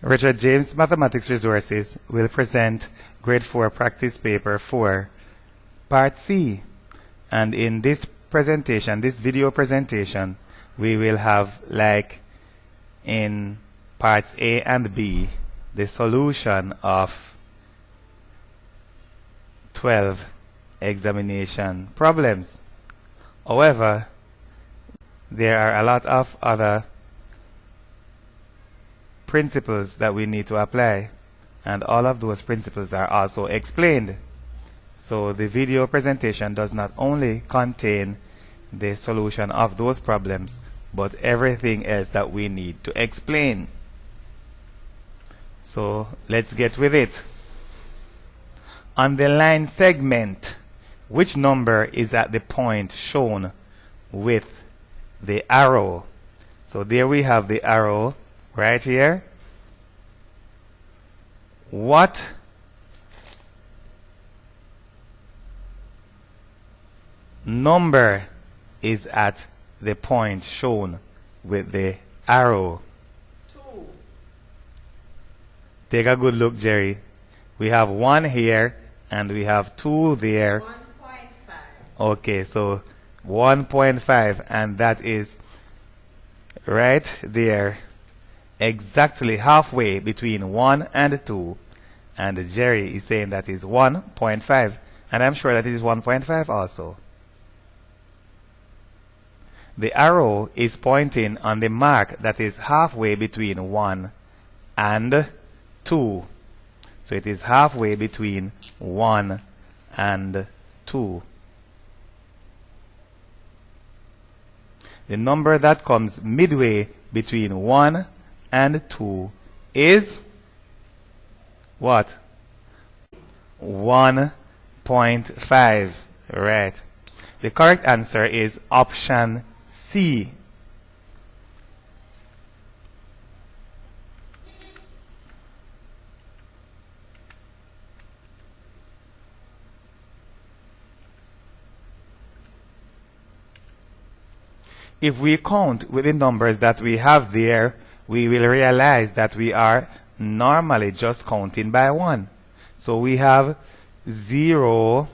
Richard James Mathematics Resources will present Grade 4 Practice Paper 4, Part C. And in this presentation, this video presentation, we will have, like in Parts A and B, the solution of 12 examination problems. However, there are a lot of other principles that we need to apply, and all of those principles are also explained. So the video presentation does not only contain the solution of those problems, but everything else that we need to explain. So let's get with it. On the line segment, which number is at the point shown with the arrow? So there we have the arrow right here. What number is at the point shown with the arrow? 2. Take a good look, Jerry. We have 1 here and we have 2 there. 1.5. Okay, so 1.5, and that is right there, exactly halfway between 1 and 2. And Jerry is saying that is 1.5, and I'm sure that it is 1.5 also. The arrow is pointing on the mark that is halfway between 1 and 2. So it is halfway between 1 and 2. The number that comes midway between 1 and 2 is what? 1.5. Right. The correct answer is option C. If we count with the numbers that we have there, we will realize that we are normally just counting by 1. So we have 0,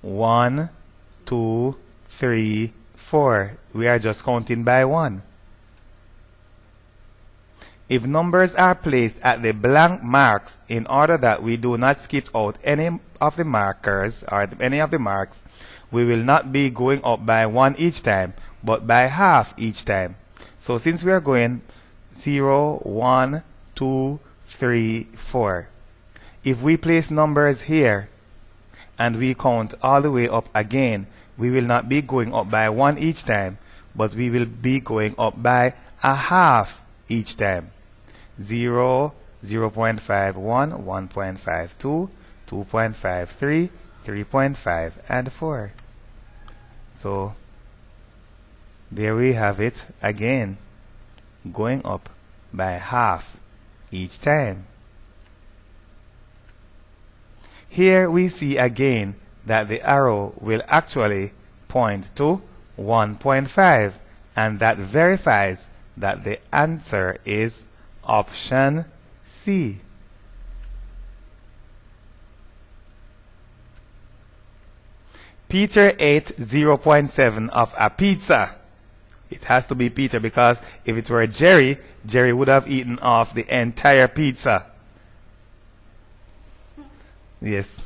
1, 2, 3, 4. We are just counting by 1. If numbers are placed at the blank marks in order that we do not skip out any of the markers or any of the marks, we will not be going up by 1 each time, but by half each time. So since we are going 0, 1, 2, 3, 4, if we place numbers here and we count all the way up again, we will not be going up by 1 each time, but we will be going up by a half each time. 0, 0.51, 1.52, 2.53, 3.5, and 4. So there we have it again, going up by half each time. Here we see again that the arrow will actually point to 1.5, and that verifies that the answer is option C. Peter ate 0.7 of a pizza. It has to be Peter, because if it were Jerry, Jerry would have eaten off the entire pizza. Yes.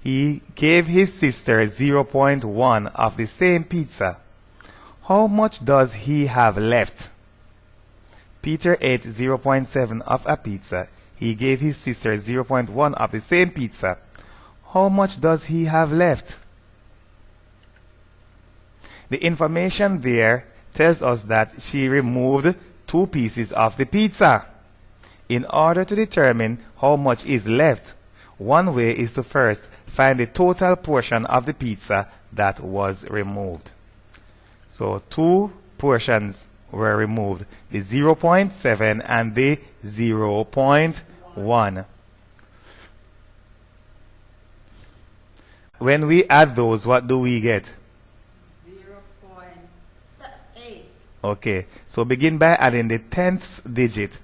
He gave his sister 0.1 of the same pizza. How much does he have left? Peter ate 0.7 of a pizza. He gave his sister 0.1 of the same pizza. How much does he have left? The information there tells us that she removed 2 pieces of the pizza. In order to determine how much is left, one way is to first find the total portion of the pizza that was removed. So 2 portions were removed, the 0.7 and the 0.1. When we add those, what do we get? 0.8. Okay, so begin by adding the 10th digit.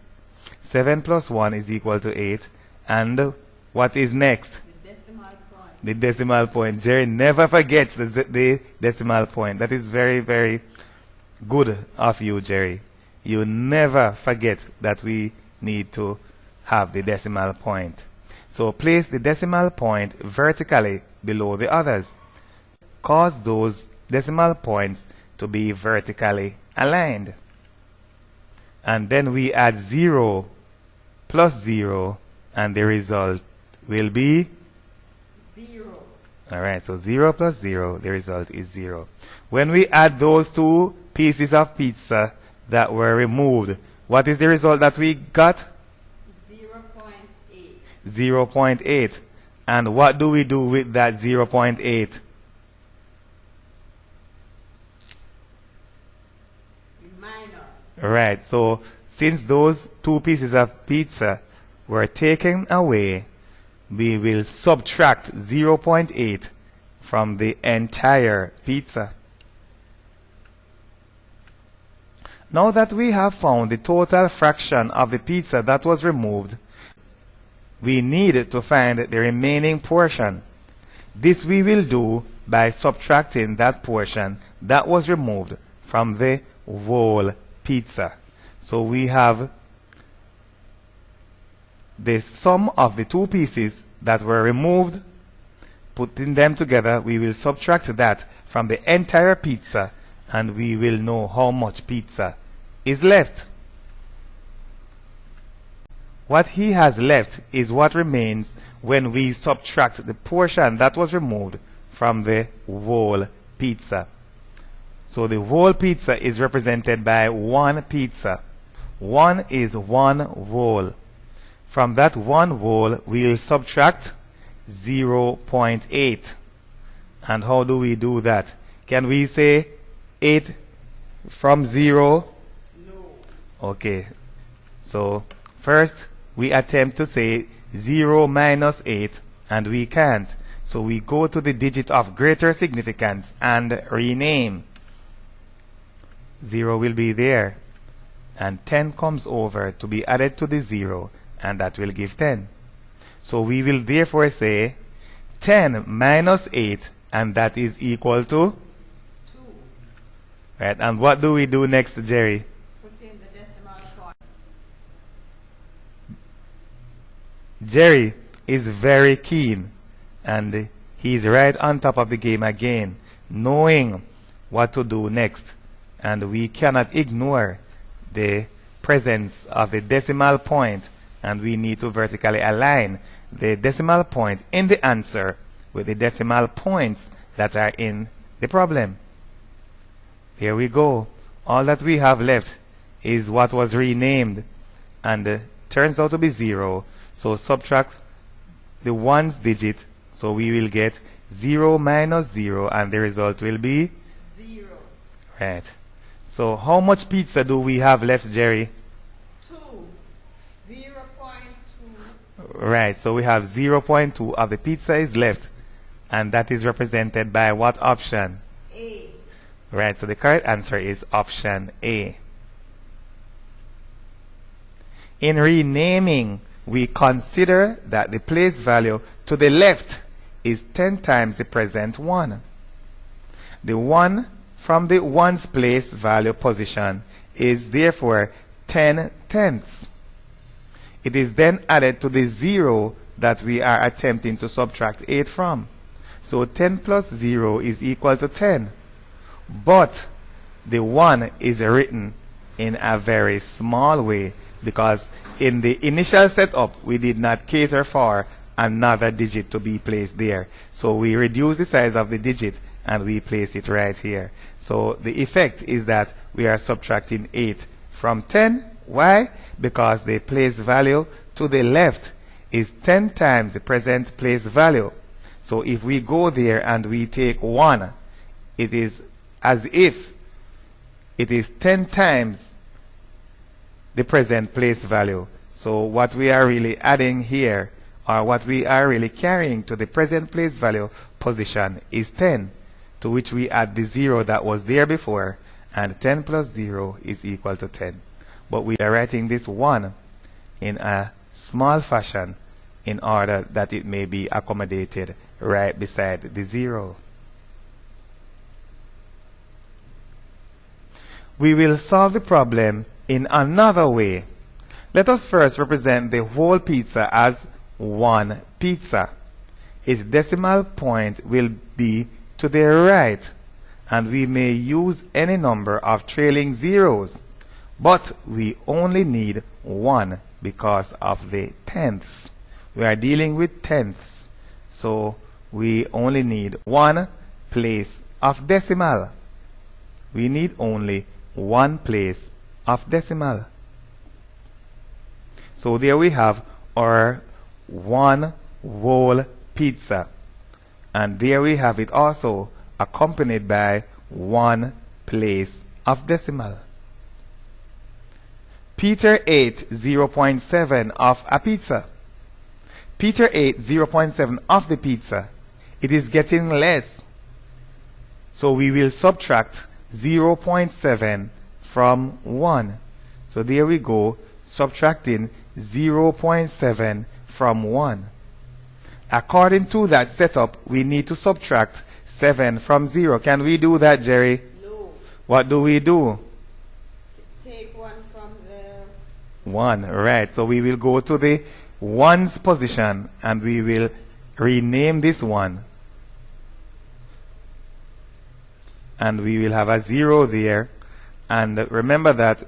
7 plus 1 is equal to 8. And what is next? The decimal point. The decimal point. Jerry never forgets the decimal point. That is very, very good of you, Jerry. You never forget that we need to have the decimal point. So place the decimal point vertically below the others. Cause those decimal points to be vertically aligned. And then we add 0 plus 0, and the result will be 0. Alright, so 0 plus 0, the result is 0. When we add those two pieces of pizza that were removed, what is the result that we got? 0.8. 0.8. And what do we do with that 0.8? Minus. Right, so since those two pieces of pizza were taken away, we will subtract 0.8 from the entire pizza. Now that we have found the total fraction of the pizza that was removed, we need to find the remaining portion. This we will do by subtracting that portion that was removed from the whole pizza. So we have the sum of the two pieces that were removed. Putting them together, we will subtract that from the entire pizza, and we will know how much pizza is left. What he has left is what remains when we subtract the portion that was removed from the whole pizza. So the whole pizza is represented by one pizza. One is one whole. From that one whole, we'll subtract 0.8. And how do we do that? Can we say 8 from 0? No. Okay. So first, we attempt to say 0 minus 8, and we can't. So we go to the digit of greater significance and rename. 0 will be there. And 10 comes over to be added to the 0, and that will give 10. So we will therefore say 10 minus 8, and that is equal to 2. Right, and what do we do next, Jerry? Put in the decimal point. Jerry is very keen, and he's right on top of the game again, knowing what to do next. And we cannot ignore the presence of the decimal point, and we need to vertically align the decimal point in the answer with the decimal points that are in the problem. Here we go. All that we have left is what was renamed, and turns out to be 0. So subtract the 1's digit, so we will get 0 minus 0, and the result will be 0. Right. So how much pizza do we have left, Jerry? 2. 0.2. Right, so we have 0.2 of the pizza is left, and that is represented by what option? A. Right, so the correct answer is option A. In renaming, we consider that the place value to the left is 10 times the present 1. The 1 from the 1's place value position is therefore 10 tenths. It is then added to the 0 that we are attempting to subtract 8 from. So 10 plus 0 is equal to 10. But the 1 is written in a very small way, because in the initial setup we did not cater for another digit to be placed there. So we reduce the size of the digit and we place it right here. So the effect is that we are subtracting 8 from 10. Why? Because the place value to the left is 10 times the present place value. So if we go there and we take 1, it is as if it is 10 times the present place value. So what we are really adding here, or what we are really carrying to the present place value position, is 10, to which we add the 0 that was there before, and 10 plus 0 is equal to 10. But we are writing this 1 in a small fashion in order that it may be accommodated right beside the 0. We will solve the problem in another way. Let us first represent the whole pizza as one pizza. Its decimal point will be to the right, and we may use any number of trailing zeros, but we only need 1 because of the tenths. We are dealing with tenths, so we only need 1 place of decimal. We need only 1 place of decimal. So there we have our one whole pizza, and there we have it also accompanied by 1 place of decimal. Peter ate 0.7 of a pizza. Peter ate 0.7 of the pizza. It is getting less, so we will subtract 0.7 from 1. So there we go, subtracting 0.7 from 1. According to that setup, we need to subtract 7 from 0. Can we do that, Jerry? No. What do we do? Take 1 from the 1, right. So we will go to the 1's position and we will rename this 1. And we will have a 0 there. And remember that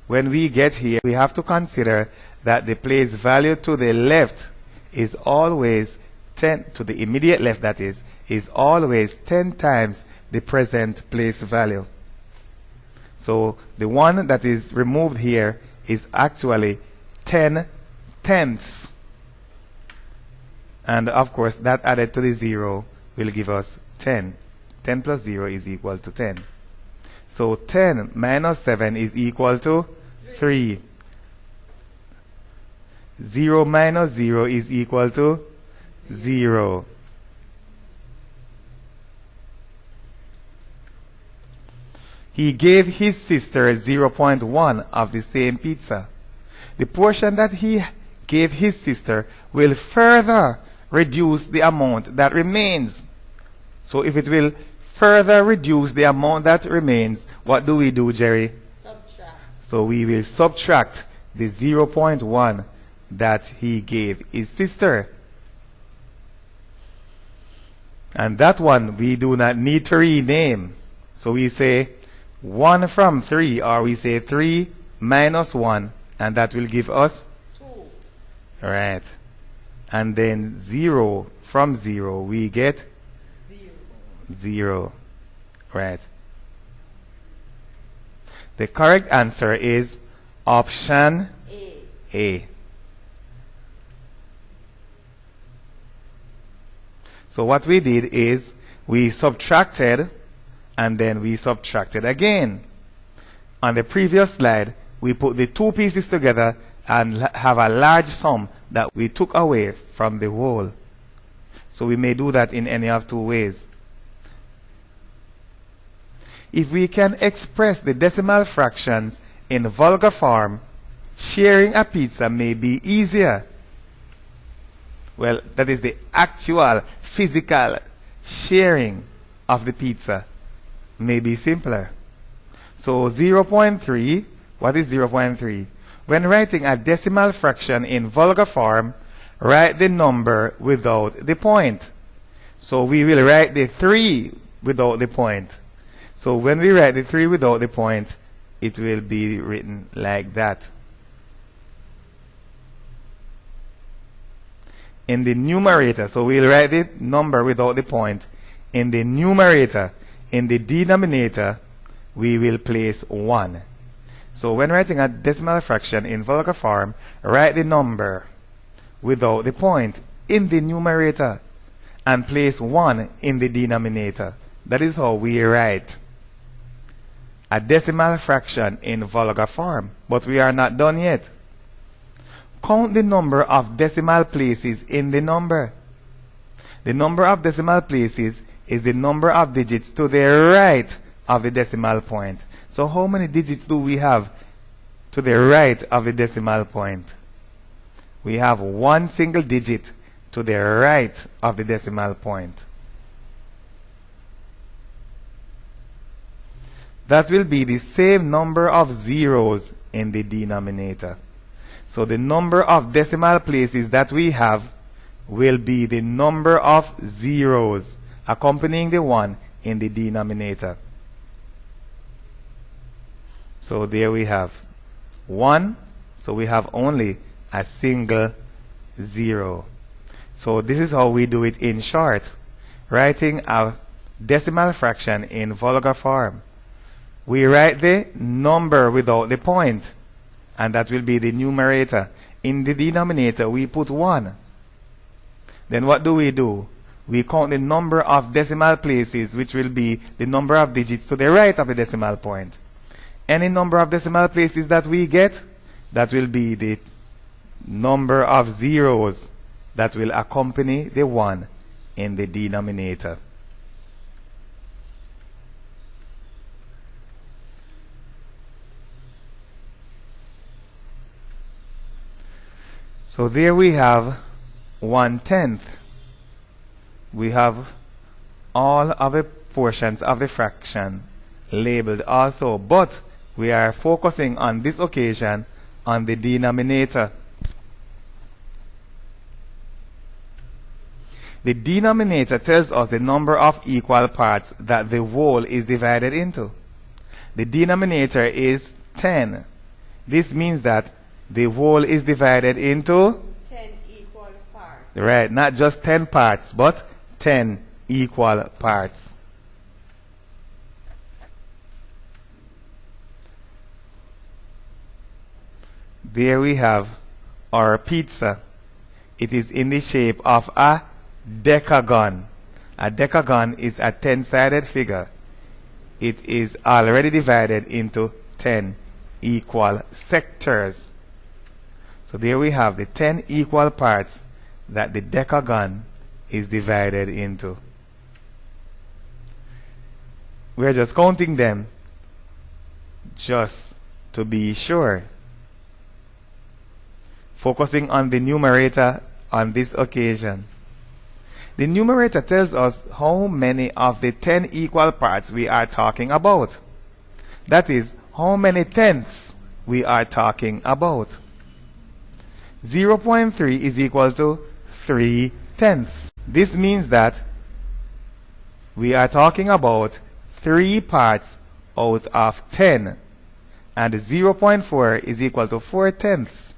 when we get here, we have to consider that the place value to the left is always 10, to the immediate left that is always 10 times the present place value. So the 1 that is removed here is actually 10 tenths. And of course that added to the 0 will give us 10. 10 plus 0 is equal to 10. So 10 minus 7 is equal to 3. 0 minus 0 is equal to 0. He gave his sister 0.1 of the same pizza. The portion that he gave his sister will further reduce the amount that remains. So if it will further reduce the amount that remains, what do we do, Jerry? subtract. So we will subtract the 0.1 that he gave his sister. And that one we do not need to rename. So we say 1 from 3, or we say 3 minus 1, and that will give us 2. right. And then 0 from 0 we get 0. Right. The correct answer is option A. So what we did is we subtracted and then we subtracted again. On the previous slide, we put the 2 pieces together and have a large sum that we took away from the whole. So we may do that in any of 2 ways. If we can express the decimal fractions in vulgar form, sharing a pizza may be easier. Well, that is the actual physical sharing of the pizza may be simpler. So 0.3, what is 0.3? When writing a decimal fraction in vulgar form, write the number without the point. So we will write the 3 without the point. So when we write the 3 without the point, it will be written like that. In the numerator, so we'll write the number without the point. In the numerator, in the denominator, we will place 1. So when writing a decimal fraction in vulgar form, write the number without the point in the numerator and place 1 in the denominator. That is how we write a decimal fraction in vulgar form. But we are not done yet. Count the number of decimal places in the number. The number of decimal places is the number of digits to the right of the decimal point. So how many digits do we have to the right of the decimal point? we have one single digit to the right of the decimal point. That will be the same number of zeros in the denominator. So the number of decimal places that we have will be the number of zeros accompanying the 1 in the denominator. So there we have 1, so we have only a single 0. So this is how we do it in short, writing a decimal fraction in vulgar form. We write the number without the point, and that will be the numerator. In the denominator we put 1. Then what do? We count the number of decimal places, which will be the number of digits to the right of the decimal point. Any number of decimal places that we get, that will be the number of zeros that will accompany the 1 in the denominator. So there we have 1/10. We have all of the portions of the fraction labeled also, but we are focusing on this occasion on the denominator. The denominator tells us the number of equal parts that the whole is divided into. The denominator is 10. This means that the whole is divided into 10 equal parts. right, not just 10 parts, but 10 equal parts. There we have our pizza. It is in the shape of a decagon. A decagon is a 10-sided figure. It is already divided into 10 equal sectors. So there we have the 10 equal parts that the decagon is divided into. We're just counting them just to be sure. Focusing on the numerator on this occasion. The numerator tells us how many of the 10 equal parts we are talking about. That is, how many tenths we are talking about. 0.3 is equal to 3/10. This means that we are talking about 3 parts out of 10. And 0.4 is equal to 4/10.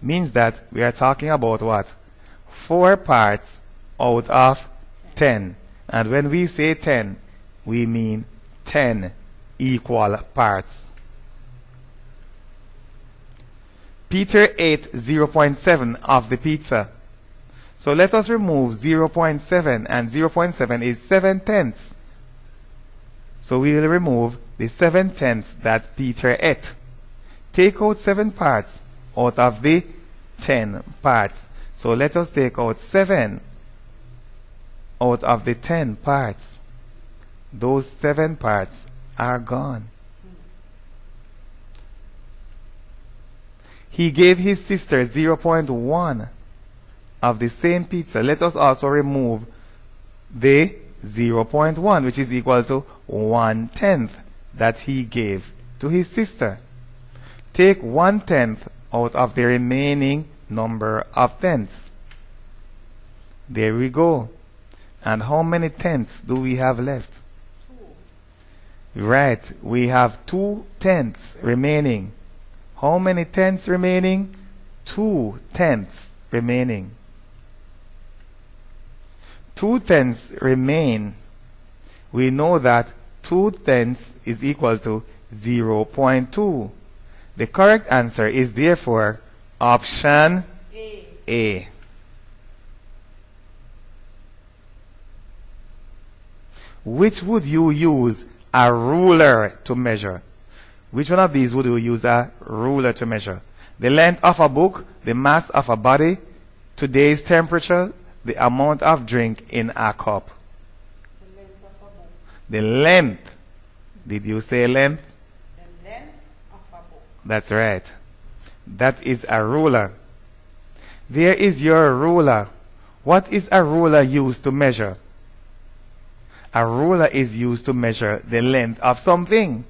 Means that we are talking about what? 4 parts out of 10. And when we say 10, we mean 10 equal parts. Peter ate 0.7 of the pizza. So let us remove 0.7, and 0.7 is 7/10. So we will remove the 7/10 that Peter ate. Take out 7 parts out of the 10 parts. So let us take out 7 out of the 10 parts. Those 7 parts are gone. He gave his sister 0.1 of the same pizza. Let us also remove the 0.1, which is equal to 1/10 that he gave to his sister. Take 1/10 out of the remaining number of tenths. There we go. And how many tenths do we have left? 2. Right, we have 2 tenths remaining. How many tenths remaining? 2 tenths remaining. 2 tenths remain. We know that 2 tenths is equal to 0.2. The correct answer is therefore option A. Which would you use a ruler to measure? Which one of these would you use a ruler to measure? The length of a book, the mass of a body, today's temperature, the amount of drink in a cup. The length of a book. The length. Did you say length? The length of a book. That's right. That is a ruler. There is your ruler. What is a ruler used to measure? A ruler is used to measure the length of something.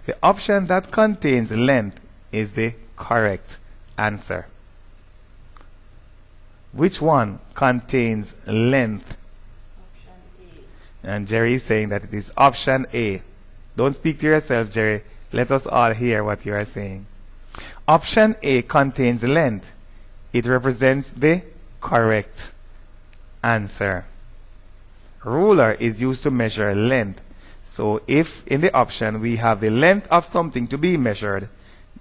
The option that contains length is the correct answer. Which one contains length? Option And Jerry is saying that it is option A. Don't speak to yourself, Jerry. Let us all hear what you are saying. Option A contains length. It represents the correct answer. Ruler is used to measure length. So if in the option we have the length of something to be measured,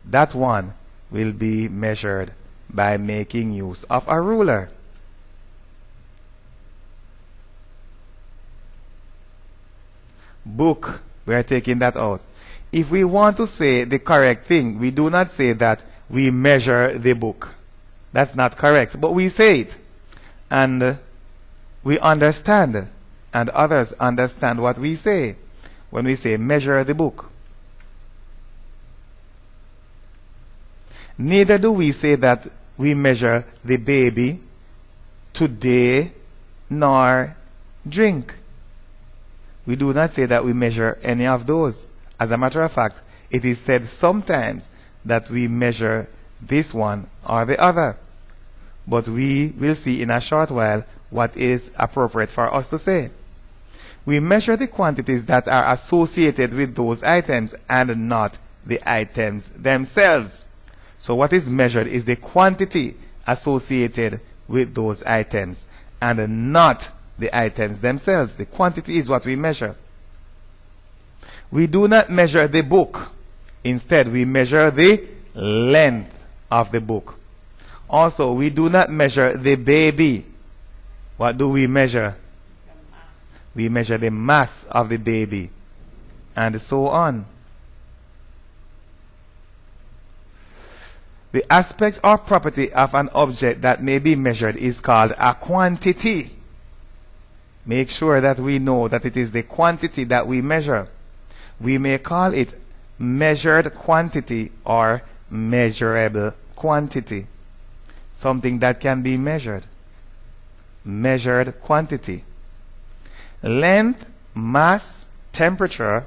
that one will be measured by making use of a ruler. Book, we are taking that out. If we want to say the correct thing, we do not say that we measure the book. That's not correct, but we say it. And we understand, and others understand what we say when we say measure the book. Neither do we say that we measure the baby today nor drink. We do not say that we measure any of those. As a matter of fact, it is said sometimes that we measure this one or the other. But we will see in a short while what is appropriate for us to say. We measure the quantities that are associated with those items and not the items themselves. So what is measured is the quantity associated with those items and not the items themselves. The quantity is what we measure. We do not measure the book. Instead, we measure the length of the book. Also, we do not measure the baby. What do we measure? We measure the mass of the baby, and so on. The aspect or property of an object that may be measured is called a quantity. Make sure that we know that it is the quantity that we measure. We may call it measured quantity or measurable quantity. Something that can be measured. Measured quantity. Length, mass, temperature,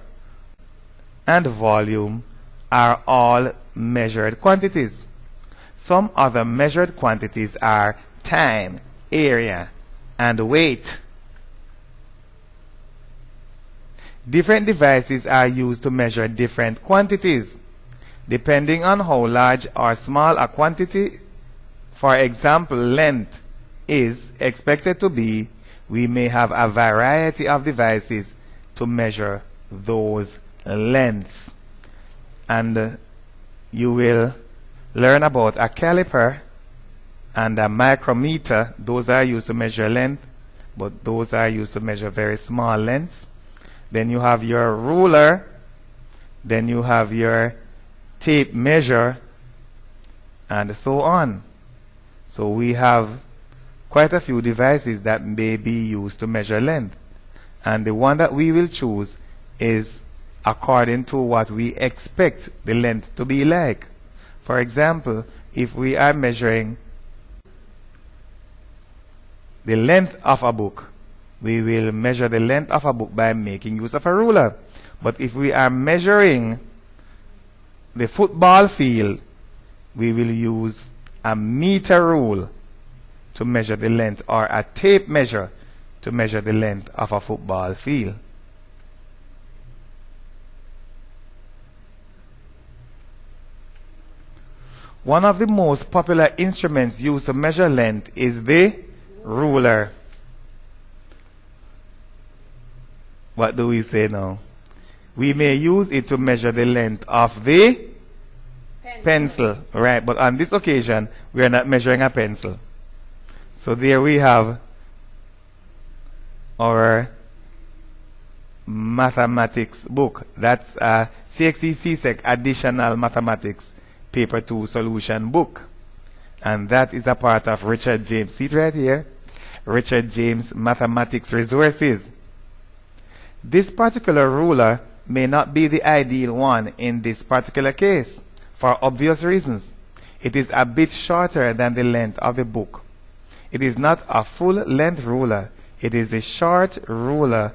and volume are all measured quantities. Some other measured quantities are time, area, and weight. Different devices are used to measure different quantities. Depending on how large or small a quantity, for example, length, is expected to be, we may have a variety of devices to measure those lengths. And you will learn about a caliper and a micrometer. Those are used to measure length, but those are used to measure very small lengths. Then you have your ruler. Then you have your tape measure, and so on. So we have quite a few devices that may be used to measure length. And the one that we will choose is according to what we expect the length to be like. For example, if we are measuring the length of a book, we will measure the length of a book by making use of a ruler. But if we are measuring the football field, we will use a meter rule to measure the length, or a tape measure to measure the length of a football field. One of the most popular instruments used to measure length is the ruler. What do we say now? We may use it to measure the length of the pencil, right? But on this occasion, we are not measuring a pencil. So there we have our mathematics book. That's a CXC-CSEC Additional Mathematics Paper 2 Solution book. And that is a part of Richard James. See it right here? Richard James Mathematics Resources. This particular ruler may not be the ideal one in this particular case, for obvious reasons. It is a bit shorter than the length of the book. It is not a full-length ruler. It is a short ruler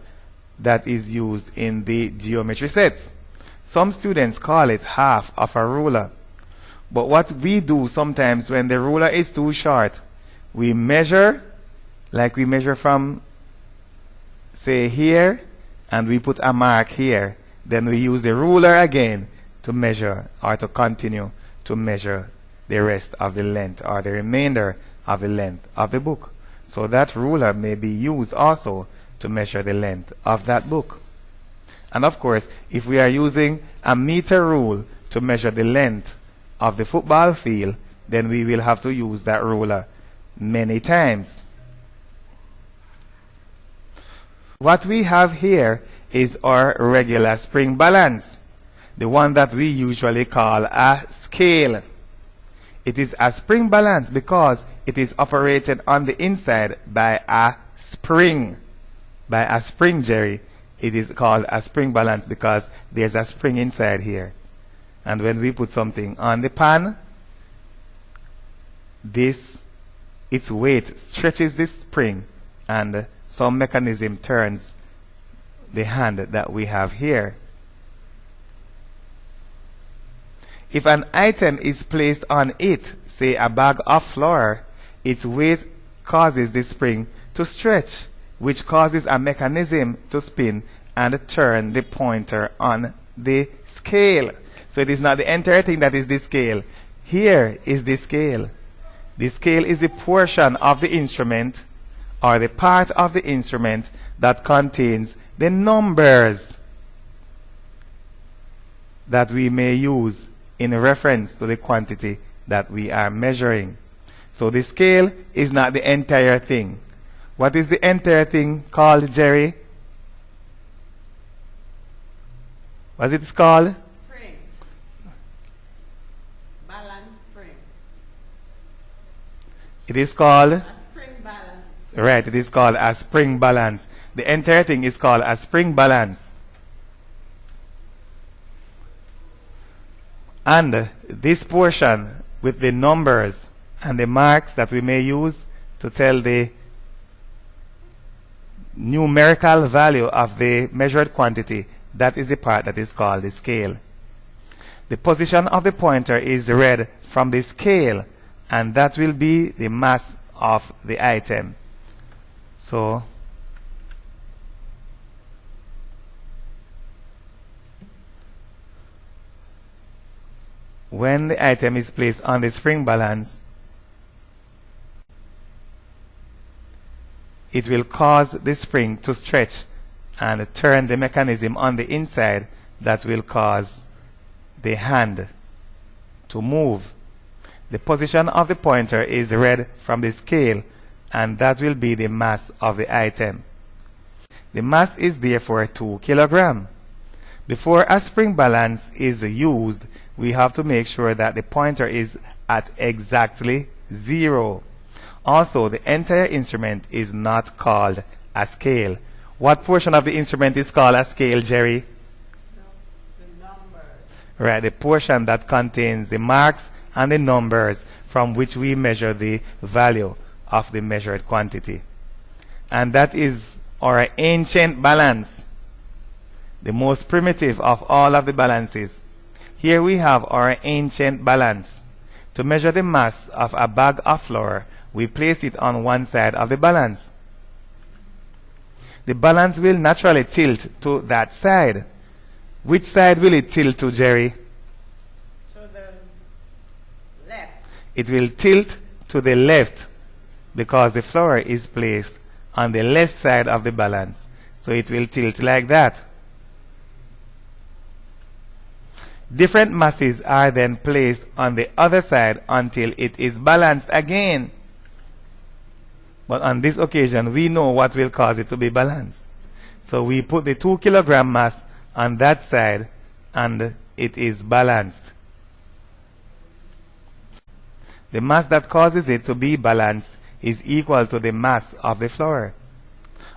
that is used in the geometry sets. Some students call it half of a ruler. But what we do sometimes when the ruler is too short, we measure, like we measure from, say, here, and we put a mark here. Then we use the ruler again to measure or to continue to measure the rest of the length or the remainder of the length of the book. So that ruler may be used also to measure the length of that book. And of course, if we are using a meter rule to measure the length of the football field, then we will have to use that ruler many times. What we have here is our regular spring balance, the one that we usually call a scale. It is a spring balance because it is operated on the inside by a spring. By a spring, Jerry. It is called a spring balance because there's a spring inside here. And when we put something on the pan, its weight stretches this spring and some mechanism turns the hand that we have here. If an item is placed on it, say a bag of flour, its weight causes the spring to stretch, which causes a mechanism to spin and turn the pointer on the scale. So it is not the entire thing that is the scale. Here is the scale. The scale is the portion of the instrument or the part of the instrument that contains the numbers that we may use in reference to the quantity that we are measuring. So the scale is not the entire thing. What is the entire thing called, Jerry? What is it called? Spring. Balance spring. It is called? A spring balance. Right, it is called a spring balance. The entire thing is called a spring balance. And this portion with the numbers and the marks that we may use to tell the numerical value of the measured quantity, that is the part that is called the scale. The position of the pointer is read from the scale, and that will be the mass of the item. So when the item is placed on the spring balance, it will cause the spring to stretch and turn the mechanism on the inside that will cause the hand to move. The position of the pointer is read from the scale, and that will be the mass of the item. The mass is therefore 2 kilograms. Before a spring balance is used, we have to make sure that the pointer is at exactly 0. Also, the entire instrument is not called a scale. What portion of the instrument is called a scale, Jerry? The numbers. Right, the portion that contains the marks and the numbers from which we measure the value of the measured quantity. And that is our ancient balance, the most primitive of all of the balances. Here we have our ancient balance. To measure the mass of a bag of flour, we place it on one side of the balance. The balance will naturally tilt to that side. Which side will it tilt to, Jerry? To the left. It will tilt to the left because the flour is placed on the left side of the balance. So it will tilt like that. Different masses are then placed on the other side until it is balanced again. But on this occasion, we know what will cause it to be balanced. So we put the 2 kilogram mass on that side and it is balanced. The mass that causes it to be balanced is equal to the mass of the flour.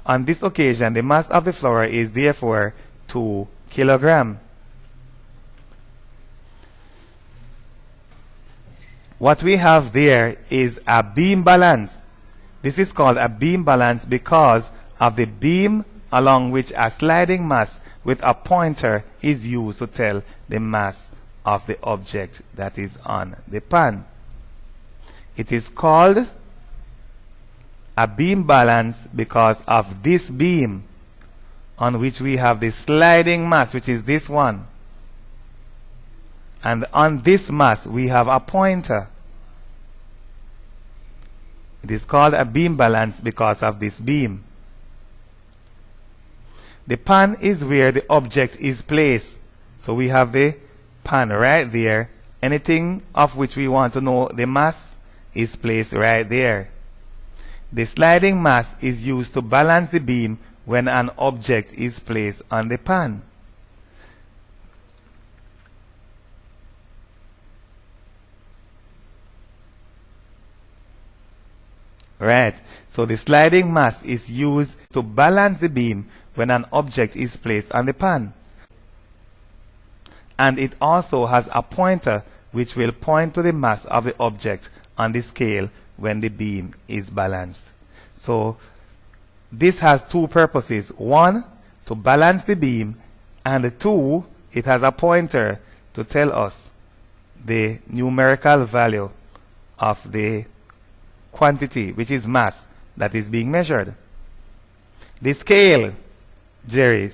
On this occasion, the mass of the flour is therefore 2 kilograms. What we have there is a beam balance. This is called a beam balance because of the beam along which a sliding mass with a pointer is used to tell the mass of the object that is on the pan. It is called a beam balance because of this beam on which we have the sliding mass, which is this one. And on this mass we have a pointer. It is called a beam balance because of this beam. The pan is where the object is placed. So we have the pan right there. Anything of which we want to know the mass is placed right there. The sliding mass is used to balance the beam when an object is placed on the pan. Right. So the sliding mass is used to balance the beam when an object is placed on the pan. And it also has a pointer which will point to the mass of the object on the scale when the beam is balanced. So this has two purposes. One, to balance the beam, and two, it has a pointer to tell us the numerical value of the quantity, which is mass, that is being measured. The scale, Jerry,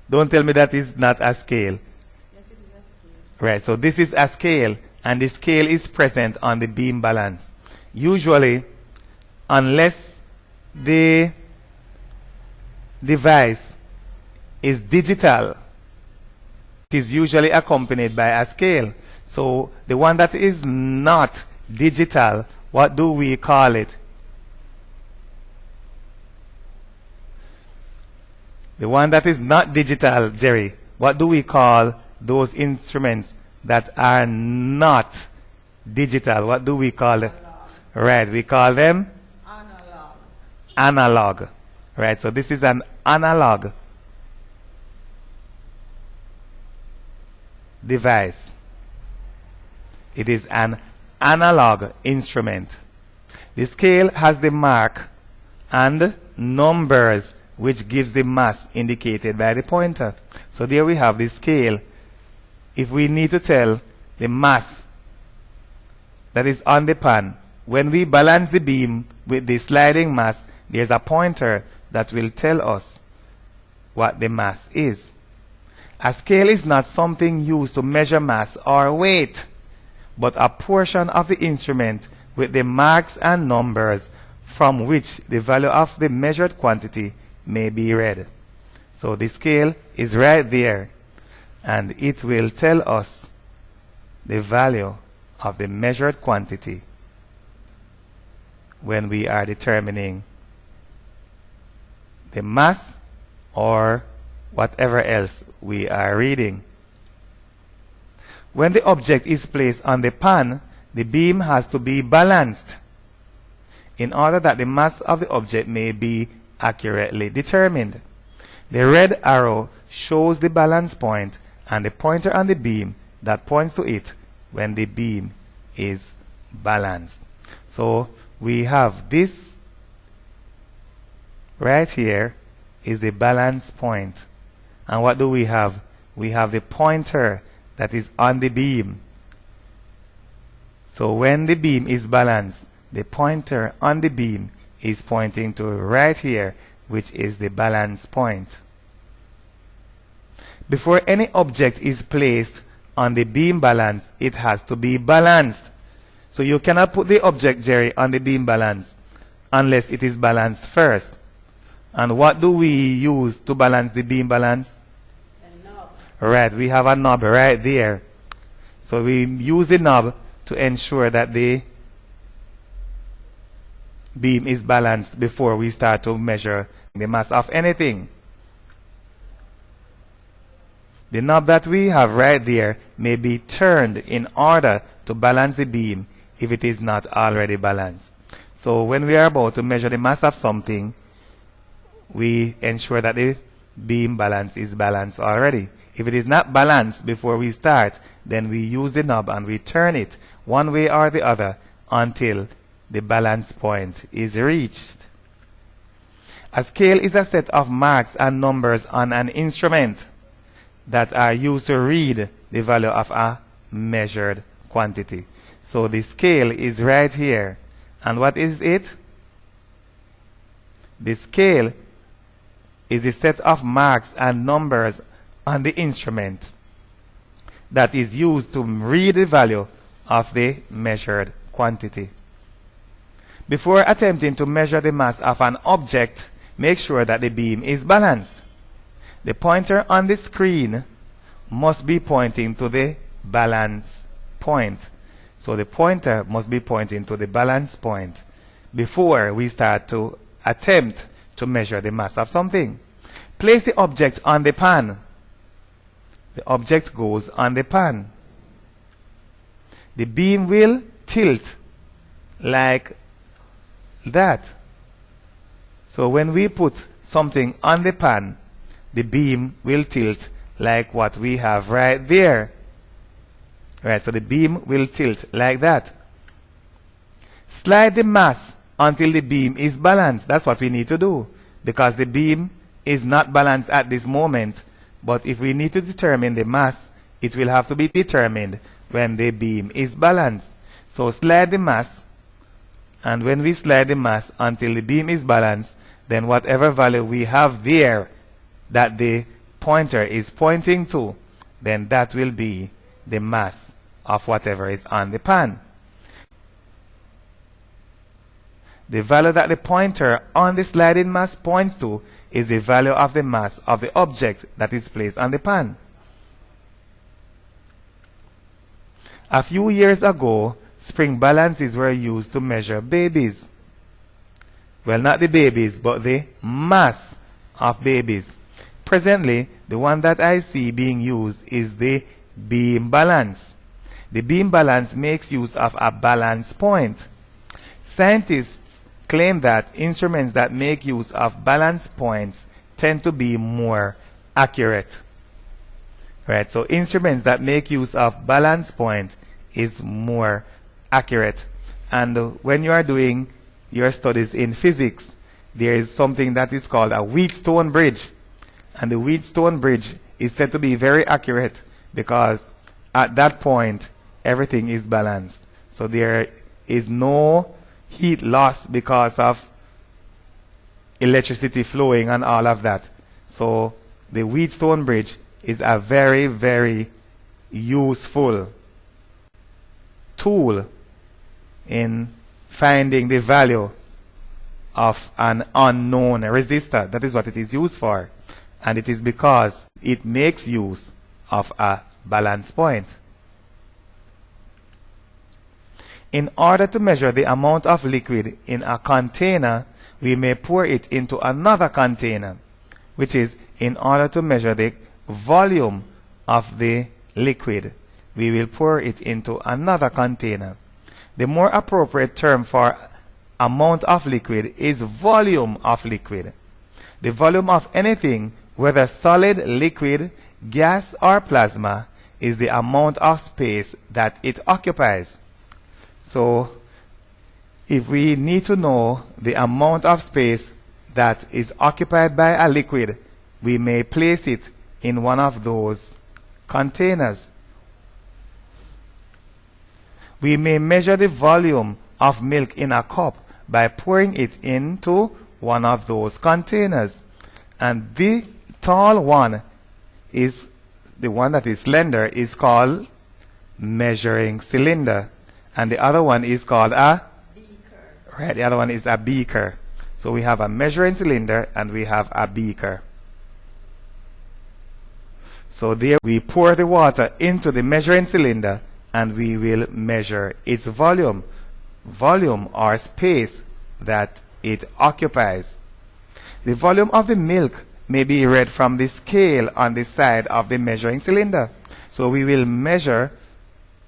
don't tell me that is not a scale. Yes, it is a scale. Right, so this is a scale, and the scale is present on the beam balance. Usually, unless the device is digital, it is usually accompanied by a scale. So the one that is not digital, what do we call it? The one that is not digital, Jerry, what do we call those instruments that are not digital? What do we call them? Right, we call them Analog. analog. Right, so this is an analog device. It is an analog instrument. The scale has the mark and numbers which gives the mass indicated by the pointer. So there we have the scale. If we need to tell the mass that is on the pan, when we balance the beam with the sliding mass, there's a pointer that will tell us what the mass is. A scale is not something used to measure mass or weight, but a portion of the instrument with the marks and numbers from which the value of the measured quantity may be read. So the scale is right there, and it will tell us the value of the measured quantity when we are determining the mass or whatever else we are reading. When the object is placed on the pan, the beam has to be balanced in order that the mass of the object may be accurately determined. The red arrow shows the balance point and the pointer on the beam that points to it when the beam is balanced. So we have this right here is the balance point. And what do we have? We have the pointer that is on the beam. So when the beam is balanced, the pointer on the beam is pointing to right here, which is the balance point. Before any object is placed on the beam balance, it has to be balanced. So you cannot put the object, Jerry, on the beam balance unless it is balanced first. And what do we use to balance the beam balance? A knob. Right, we have a knob right there. So we use the knob to ensure that the beam is balanced before we start to measure the mass of anything. The knob that we have right there may be turned in order to balance the beam if it is not already balanced. So when we are about to measure the mass of something, we ensure that the beam balance is balanced already. If it is not balanced before we start, then we use the knob and we turn it one way or the other until the balance point is reached. A scale is a set of marks and numbers on an instrument that are used to read the value of a measured quantity. So the scale is right here. And what is it? The scale is a set of marks and numbers on the instrument that is used to read the value of the measured quantity. Before attempting to measure the mass of an object, make sure that the beam is balanced. The pointer on the screen must be pointing to the balance point. So the pointer must be pointing to the balance point before we start to attempt to measure the mass of something. Place the object on the pan. The object goes on the pan. The beam will tilt like that. So when we put something on the pan, the beam will tilt like what we have right there. Right, so the beam will tilt like that. Slide the mass until the beam is balanced. That's what we need to do, because the beam is not balanced at this moment. But if we need to determine the mass, it will have to be determined when the beam is balanced. So slide the mass, and when we slide the mass until the beam is balanced, then whatever value we have there that the pointer is pointing to, then that will be the mass of whatever is on the pan. The value that the pointer on the sliding mass points to is the value of the mass of the object that is placed on the pan. A few years ago, spring balances were used to measure babies. Well, not the babies, but the mass of babies. Presently, the one that I see being used is the beam balance. The beam balance makes use of a balance point. Scientists claim that instruments that make use of balance points tend to be more accurate. Right, so instruments that make use of balance point is more accurate. And when you are doing your studies in physics, there is something that is called a Wheatstone bridge. And the Wheatstone bridge is said to be very accurate because at that point, everything is balanced. So there is no heat loss because of electricity flowing and all of that. So the Wheatstone bridge is a very, very useful tool in finding the value of an unknown resistor. That is what it is used for. And it is because it makes use of a balance point. In order to measure the amount of liquid in a container, we may pour it into another container, which is in order to measure the volume of the liquid, we will pour it into another container. The more appropriate term for amount of liquid is volume of liquid. The volume of anything, whether solid, liquid, gas, or plasma, is the amount of space that it occupies. So, if we need to know the amount of space that is occupied by a liquid, we may place it in one of those containers. We may measure the volume of milk in a cup by pouring it into one of those containers. And the tall one is, the one that is slender, is called measuring cylinder. And the other one is called a beaker. Right, the other one is a beaker. So we have a measuring cylinder and we have a beaker. So there we pour the water into the measuring cylinder and we will measure its volume. Volume or space that it occupies. The volume of the milk may be read from the scale on the side of the measuring cylinder. So we will measure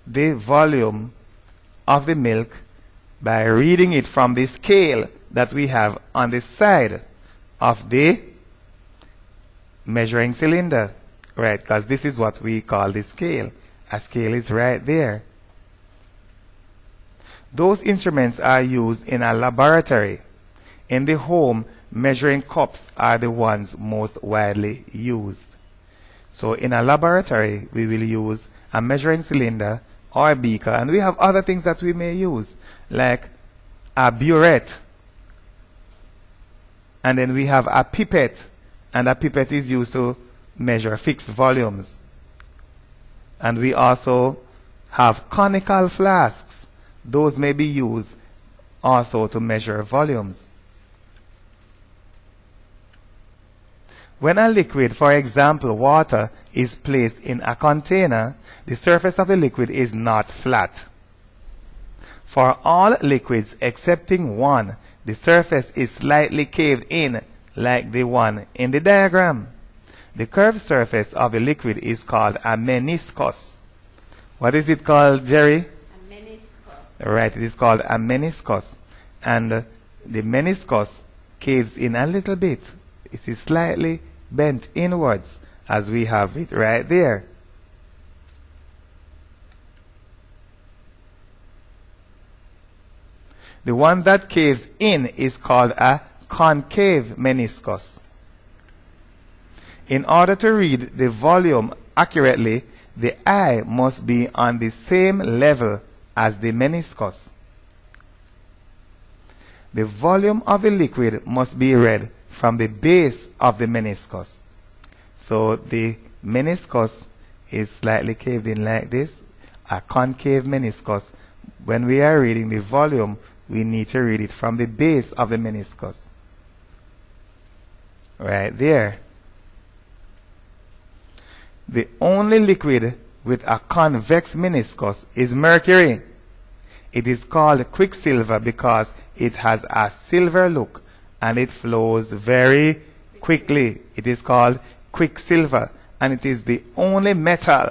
the volume of the milk by reading it from the scale that we have on the side of the measuring cylinder. Right, because this is what we call the scale. A scale is right there. Those instruments are used in a laboratory. In the home, measuring cups are the ones most widely used. So in a laboratory, we will use a measuring cylinder or a beaker, and we have other things that we may use, like a burette. And then we have a pipette, and a pipette is used to measure fixed volumes. And we also have conical flasks. Those may be used also to measure volumes. When a liquid, for example water, is placed in a container, the surface of the liquid is not flat. For all liquids excepting one, the surface is slightly caved in, like the one in the diagram. The curved surface of the liquid is called a meniscus. What is it called, Jerry? A meniscus. Right, it is called a meniscus. And the meniscus caves in a little bit. It is slightly bent inwards, as we have it right there. The one that caves in is called a concave meniscus. In order to read the volume accurately, the eye must be on the same level as the meniscus. The volume of the liquid must be read from the base of the meniscus. So the meniscus is slightly caved in like this, a concave meniscus. When we are reading the volume, we need to read it from the base of the meniscus. Right there. The only liquid with a convex meniscus is mercury. It is called quicksilver because it has a silver look and it flows very quickly. It is called quicksilver, and it is the only metal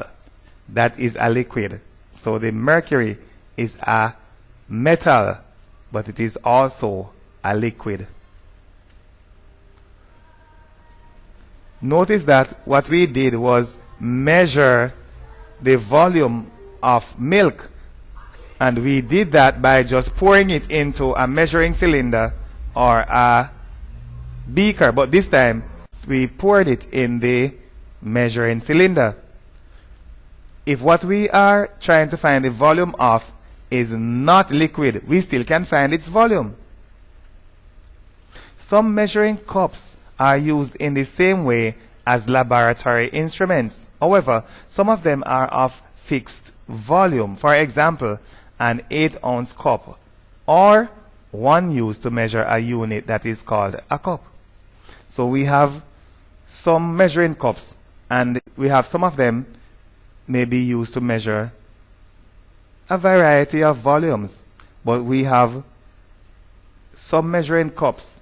that is a liquid. So the mercury is a metal, but it is also a liquid. Notice that what we did was measure the volume of milk, and we did that by just pouring it into a measuring cylinder or a beaker, but this time we poured it in the measuring cylinder. If what we are trying to find the volume of is not liquid, we still can find its volume. Some measuring cups are used in the same way as laboratory instruments. However, some of them are of fixed volume. For example, an 8-ounce cup, or one used to measure a unit that is called a cup. So we have some measuring cups, and we have some of them may be used to measure a variety of volumes, but we have some measuring cups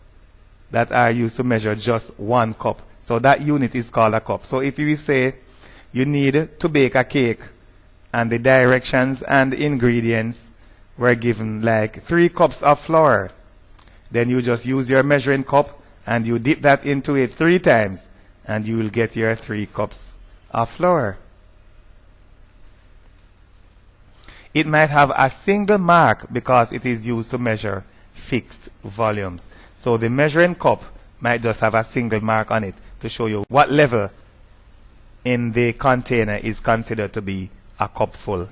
that are used to measure just one cup. So that unit is called a cup. So if you say you need to bake a cake and the directions and the ingredients were given like 3 cups of flour, then you just use your measuring cup and you dip that into it 3 times and you will get your 3 cups of flour. It might have a single mark because it is used to measure fixed volumes. So the measuring cup might just have a single mark on it to show you what level in the container is considered to be a cup full.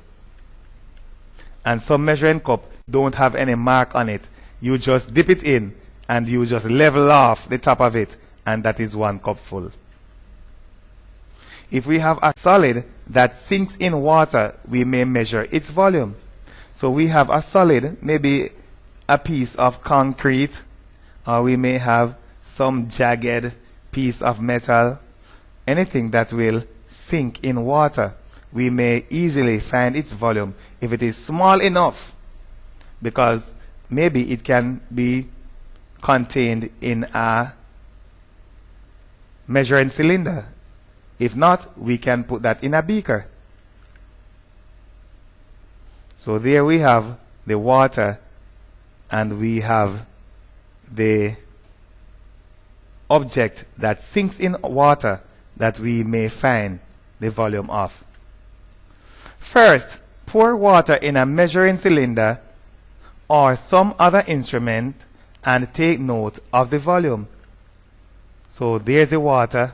And some measuring cup don't have any mark on it. You just dip it in and you just level off the top of it, and that is 1 cup full. If we have a solid that sinks in water, we may measure its volume. So we have a solid, maybe a piece of concrete, or we may have some jagged piece of metal, anything that will sink in water. We may easily find its volume if it is small enough, because maybe it can be contained in a measuring cylinder. If not, we can put that in a beaker. So there we have the water, and we have the object that sinks in water that we may find the volume of. First, pour water in a measuring cylinder or some other instrument and take note of the volume. So there's the water,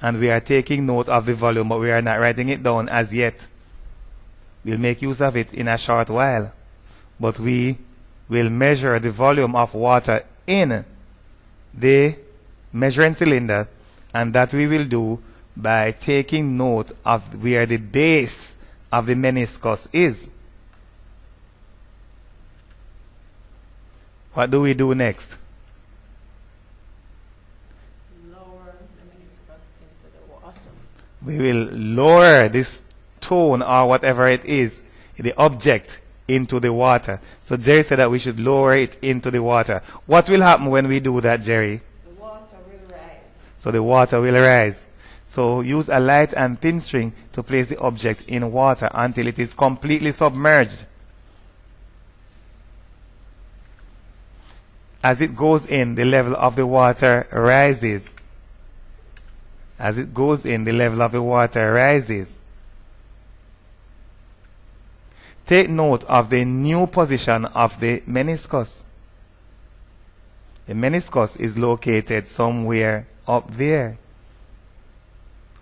and we are taking note of the volume, but we are not writing it down as yet. We'll make use of it in a short while. But we will measure the volume of water in the measuring cylinder, and that we will do by taking note of where the base of the meniscus is. What do we do next? Lower the meniscus into the water. We will lower this stone or whatever it is, the object, into the water. So Jerry said that we should lower it into the water. What will happen when we do that, Jerry? The water will rise. So the water will rise. So use a light and thin string to place the object in water until it is completely submerged. As it goes in, the level of the water rises. As it goes in, the level of the water rises. Take note of the new position of the meniscus. The meniscus is located somewhere up there.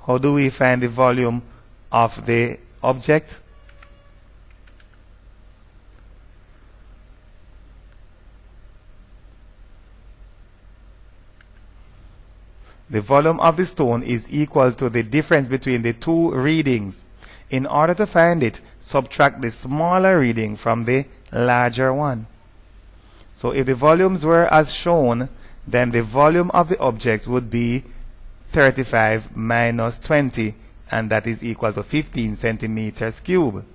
How do we find the volume of the object? The volume of the stone is equal to the difference between the two readings. In order to find it, subtract the smaller reading from the larger one. So if the volumes were as shown, then the volume of the object would be 35 minus 20, and that is equal to 15 centimeters cubed.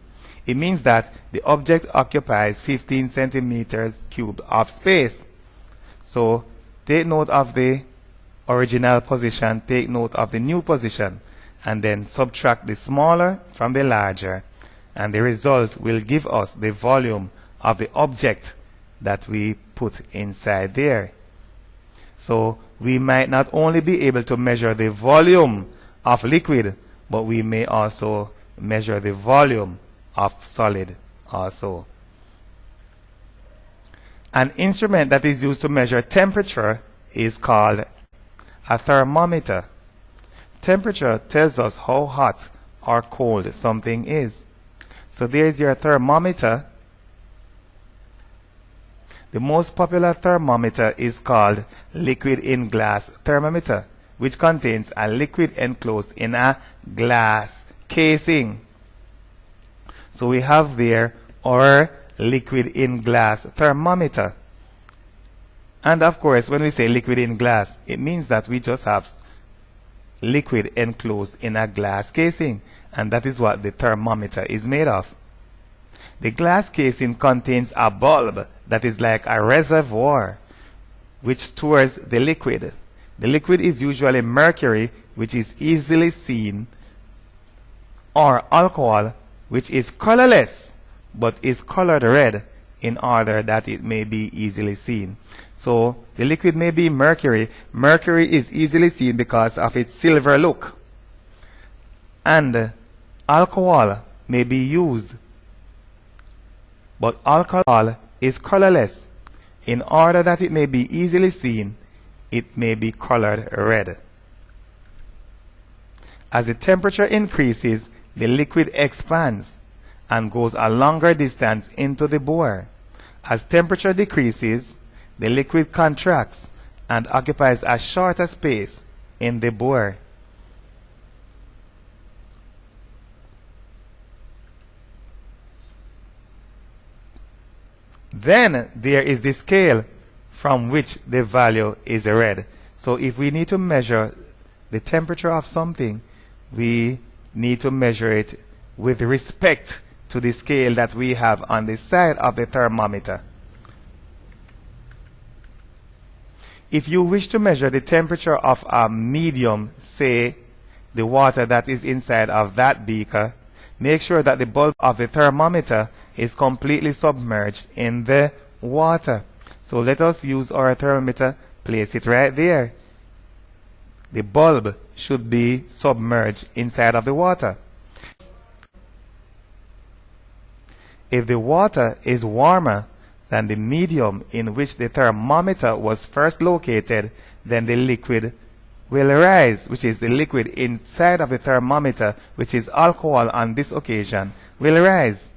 It means that the object occupies 15 centimeters cubed of space. So take note of the original position, take note of the new position, and then subtract the smaller from the larger, and the result will give us the volume of the object that we put inside there. So we might not only be able to measure the volume of liquid, but we may also measure the volume of solid also. An instrument that is used to measure temperature is called a thermometer. Temperature tells us how hot or cold something is. So there's your thermometer. The most popular thermometer is called liquid in glass thermometer, which contains a liquid enclosed in a glass casing. So we have there our liquid in glass thermometer. And of course, when we say liquid in glass, it means that we just have liquid enclosed in a glass casing, and that is what the thermometer is made of. The glass casing contains a bulb that is like a reservoir which stores the liquid. The liquid is usually mercury, which is easily seen, or alcohol, which is colorless but is colored red in order that it may be easily seen. So the liquid may be mercury. Mercury is easily seen because of its silver look. And alcohol may be used, but alcohol is colorless. In order that it may be easily seen, it may be colored red. As the temperature increases, the liquid expands and goes a longer distance into the bore. As temperature decreases, the liquid contracts and occupies a shorter space in the bore. Then there is the scale from which the value is read. So if we need to measure the temperature of something, we need to measure it with respect to the scale that we have on the side of the thermometer. If you wish to measure the temperature of a medium, say the water that is inside of that beaker, make sure that the bulb of the thermometer is completely submerged in the water. So let us use our thermometer, place it right there. The bulb should be submerged inside of the water. If the water is warmer than the medium in which the thermometer was first located, then the liquid will rise, which is the liquid inside of the thermometer, which is alcohol on this occasion, will rise.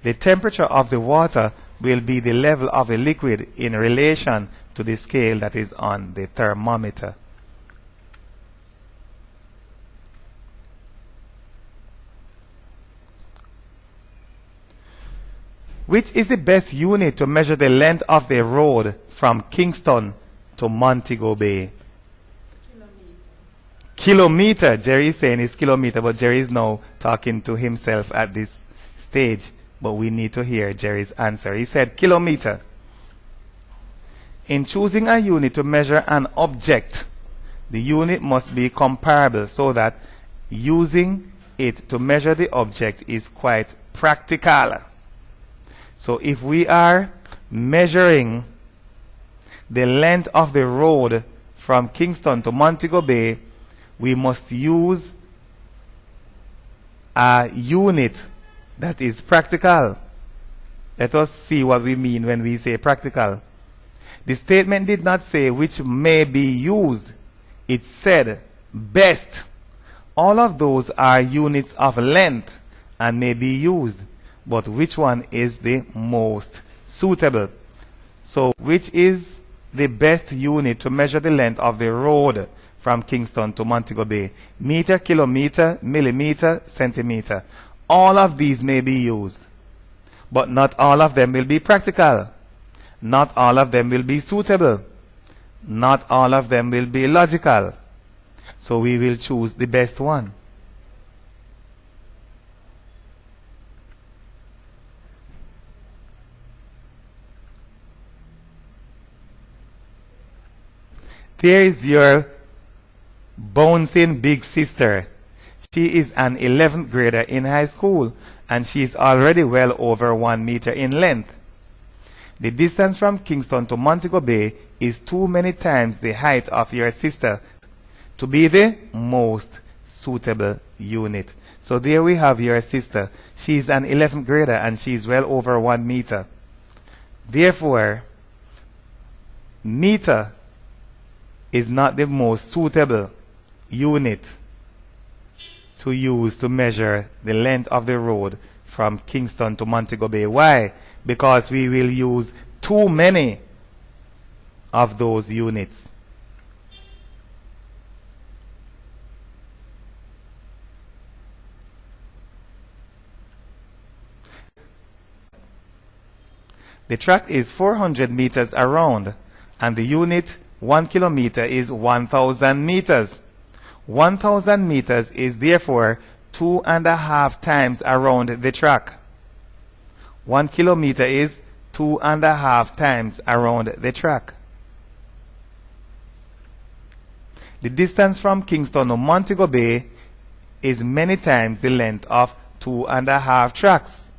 The temperature of the water will be the level of the liquid in relation to the scale that is on the thermometer. Which is the best unit to measure the length of the road from Kingston to Montego Bay? Kilometre. Jerry is saying it's kilometer, but Jerry is now talking to himself at this stage. But we need to hear Jerry's answer. He said kilometer. In choosing a unit to measure an object, the unit must be comparable so that using it to measure the object is quite practical. So if we are measuring the length of the road from Kingston to Montego Bay, we must use a unit that is practical. Let us see what we mean when we say practical. The statement did not say which may be used. It said best. All of those are units of length and may be used. But which one is the most suitable? So which is the best unit to measure the length of the road from Kingston to Montego Bay? Meter, kilometer, millimeter, centimeter. All of these may be used, but not all of them will be practical. Not all of them will be suitable. Not all of them will be logical. So we will choose the best one. There is your bouncing big sister. She is an 11th grader in high school, and she is already well over 1 meter in length. The distance from Kingston to Montego Bay is too many times the height of your sister to be the most suitable unit. So there we have your sister. She is an 11th grader, and she is well over 1 meter. Therefore, meter is not the most suitable unit to use to measure the length of the road from Kingston to Montego Bay. Why? Because we will use too many of those units. The track is 400 meters around, and the unit 1 kilometer is 1,000 meters. 1,000 meters is therefore 2.5 times around the track. 1 kilometer is 2.5 times around the track. The distance from Kingston to Montego Bay is many times the length of 2.5 tracks.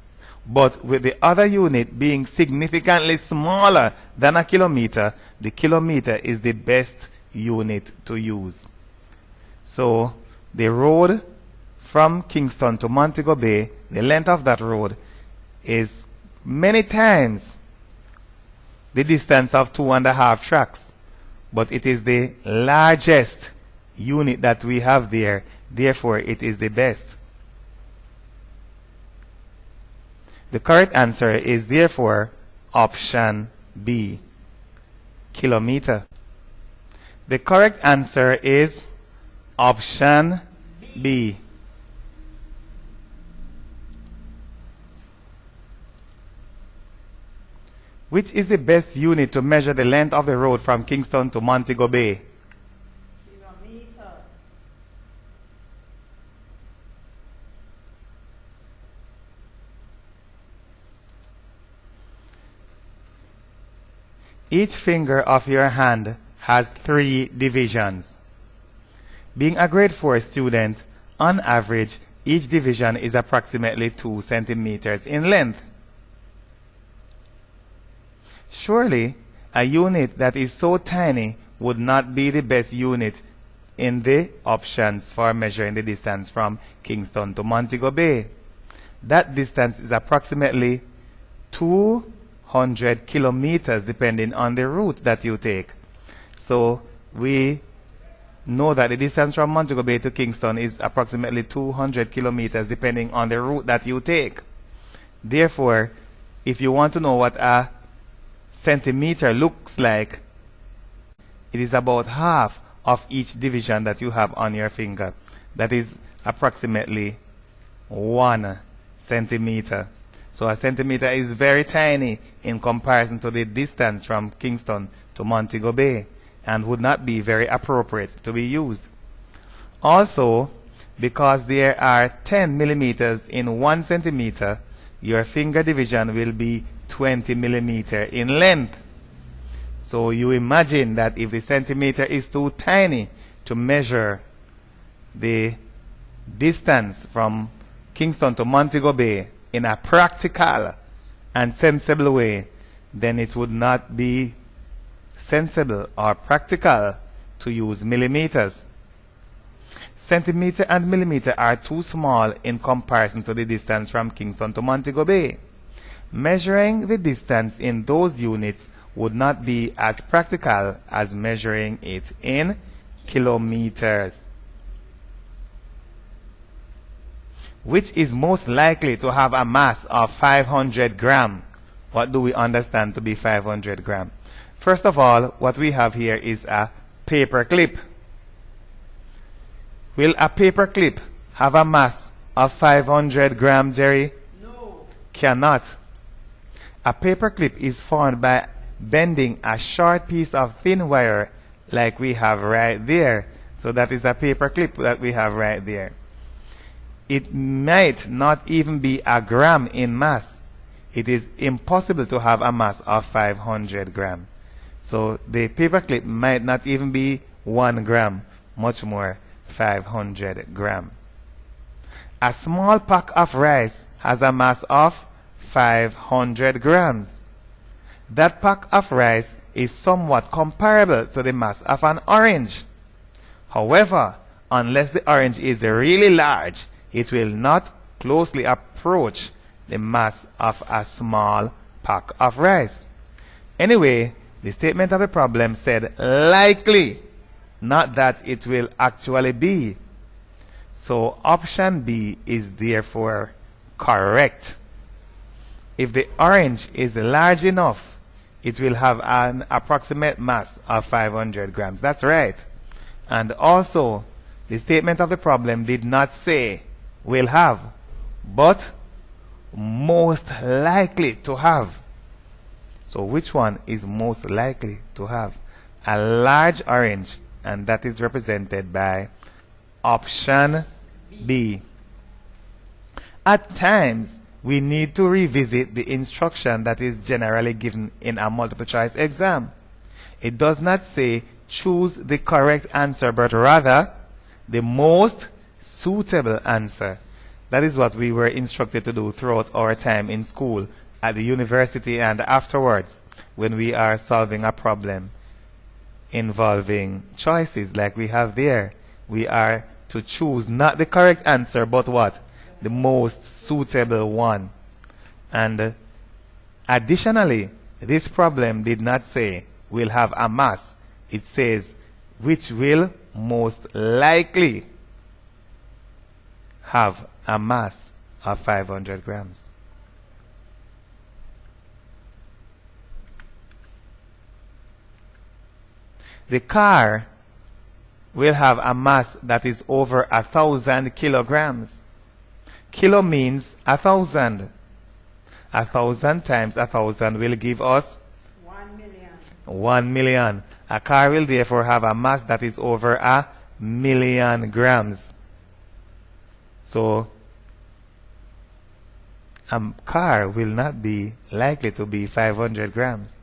But with the other unit being significantly smaller than a kilometer, the kilometer is the best unit to use. So the road from Kingston to Montego Bay, the length of that road is many times the distance of 2.5 tracks. But it is the largest unit that we have there. Therefore, it is the best. The correct answer is therefore option B, kilometer. The correct answer is option B. Which is the best unit to measure the length of the road from Kingston to Montego Bay? Kilometer. Each finger of your hand has 3 divisions. Being a grade 4 student, on average, each division is approximately 2 centimeters in length. Surely, a unit that is so tiny would not be the best unit in the options for measuring the distance from Kingston to Montego Bay. That distance is approximately 200 kilometers depending on the route that you take. So we know that the distance from Montego Bay to Kingston is approximately 200 kilometers depending on the route that you take. Therefore, if you want to know what a centimeter looks like, it is about half of each division that you have on your finger. That is approximately 1 centimeter. So a centimeter is very tiny in comparison to the distance from Kingston to Montego Bay and would not be very appropriate to be used. Also, because there are 10 millimeters in 1 centimeter, your finger division will be 20 millimeter in length. So you imagine that if the centimeter is too tiny to measure the distance from Kingston to Montego Bay in a practical and sensible way, then it would not be sensible or practical to use millimeters. Centimeter and millimeter are too small in comparison to the distance from Kingston to Montego Bay. Measuring the distance in those units would not be as practical as measuring it in kilometers. Which is most likely to have a mass of 500 grams? What do we understand to be 500 grams? First of all, what we have here is a paper clip. Will a paper clip have a mass of 500 grams, Jerry? No. Cannot. A paper clip is formed by bending a short piece of thin wire like we have right there. So that is a paper clip that we have right there. It might not even be a gram in mass. It is impossible to have a mass of 500 grams. So the paper clip might not even be 1 gram, much more 500 grams. A small pack of rice has a mass of 500 grams. That pack of rice is somewhat comparable to the mass of an orange. However, unless the orange is really large, it will not closely approach the mass of a small pack of rice. Anyway, the statement of the problem said likely, not that it will actually be. So option B is therefore correct. If the orange is large enough, it will have an approximate mass of 500 grams. That's right. And also, the statement of the problem did not say will have, but most likely to have. So which one is most likely to have? A large orange, and that is represented by option B. At times, we need to revisit the instruction that is generally given in a multiple choice exam. It does not say choose the correct answer, but rather the most suitable answer. That is what we were instructed to do throughout our time in school, at the university, and afterwards when we are solving a problem involving choices like we have there. We are to choose not the correct answer, but what? The most suitable one. And additionally, this problem did not say will have a mass. It says which will most likely have a mass of 500 grams. The car will have a mass that is over 1,000 kilograms. Kilo means 1,000. 1,000 times 1,000 will give us 1 million. 1 million. A car will therefore have a mass that is over 1,000,000 grams. So a car will not be likely to be 500 grams.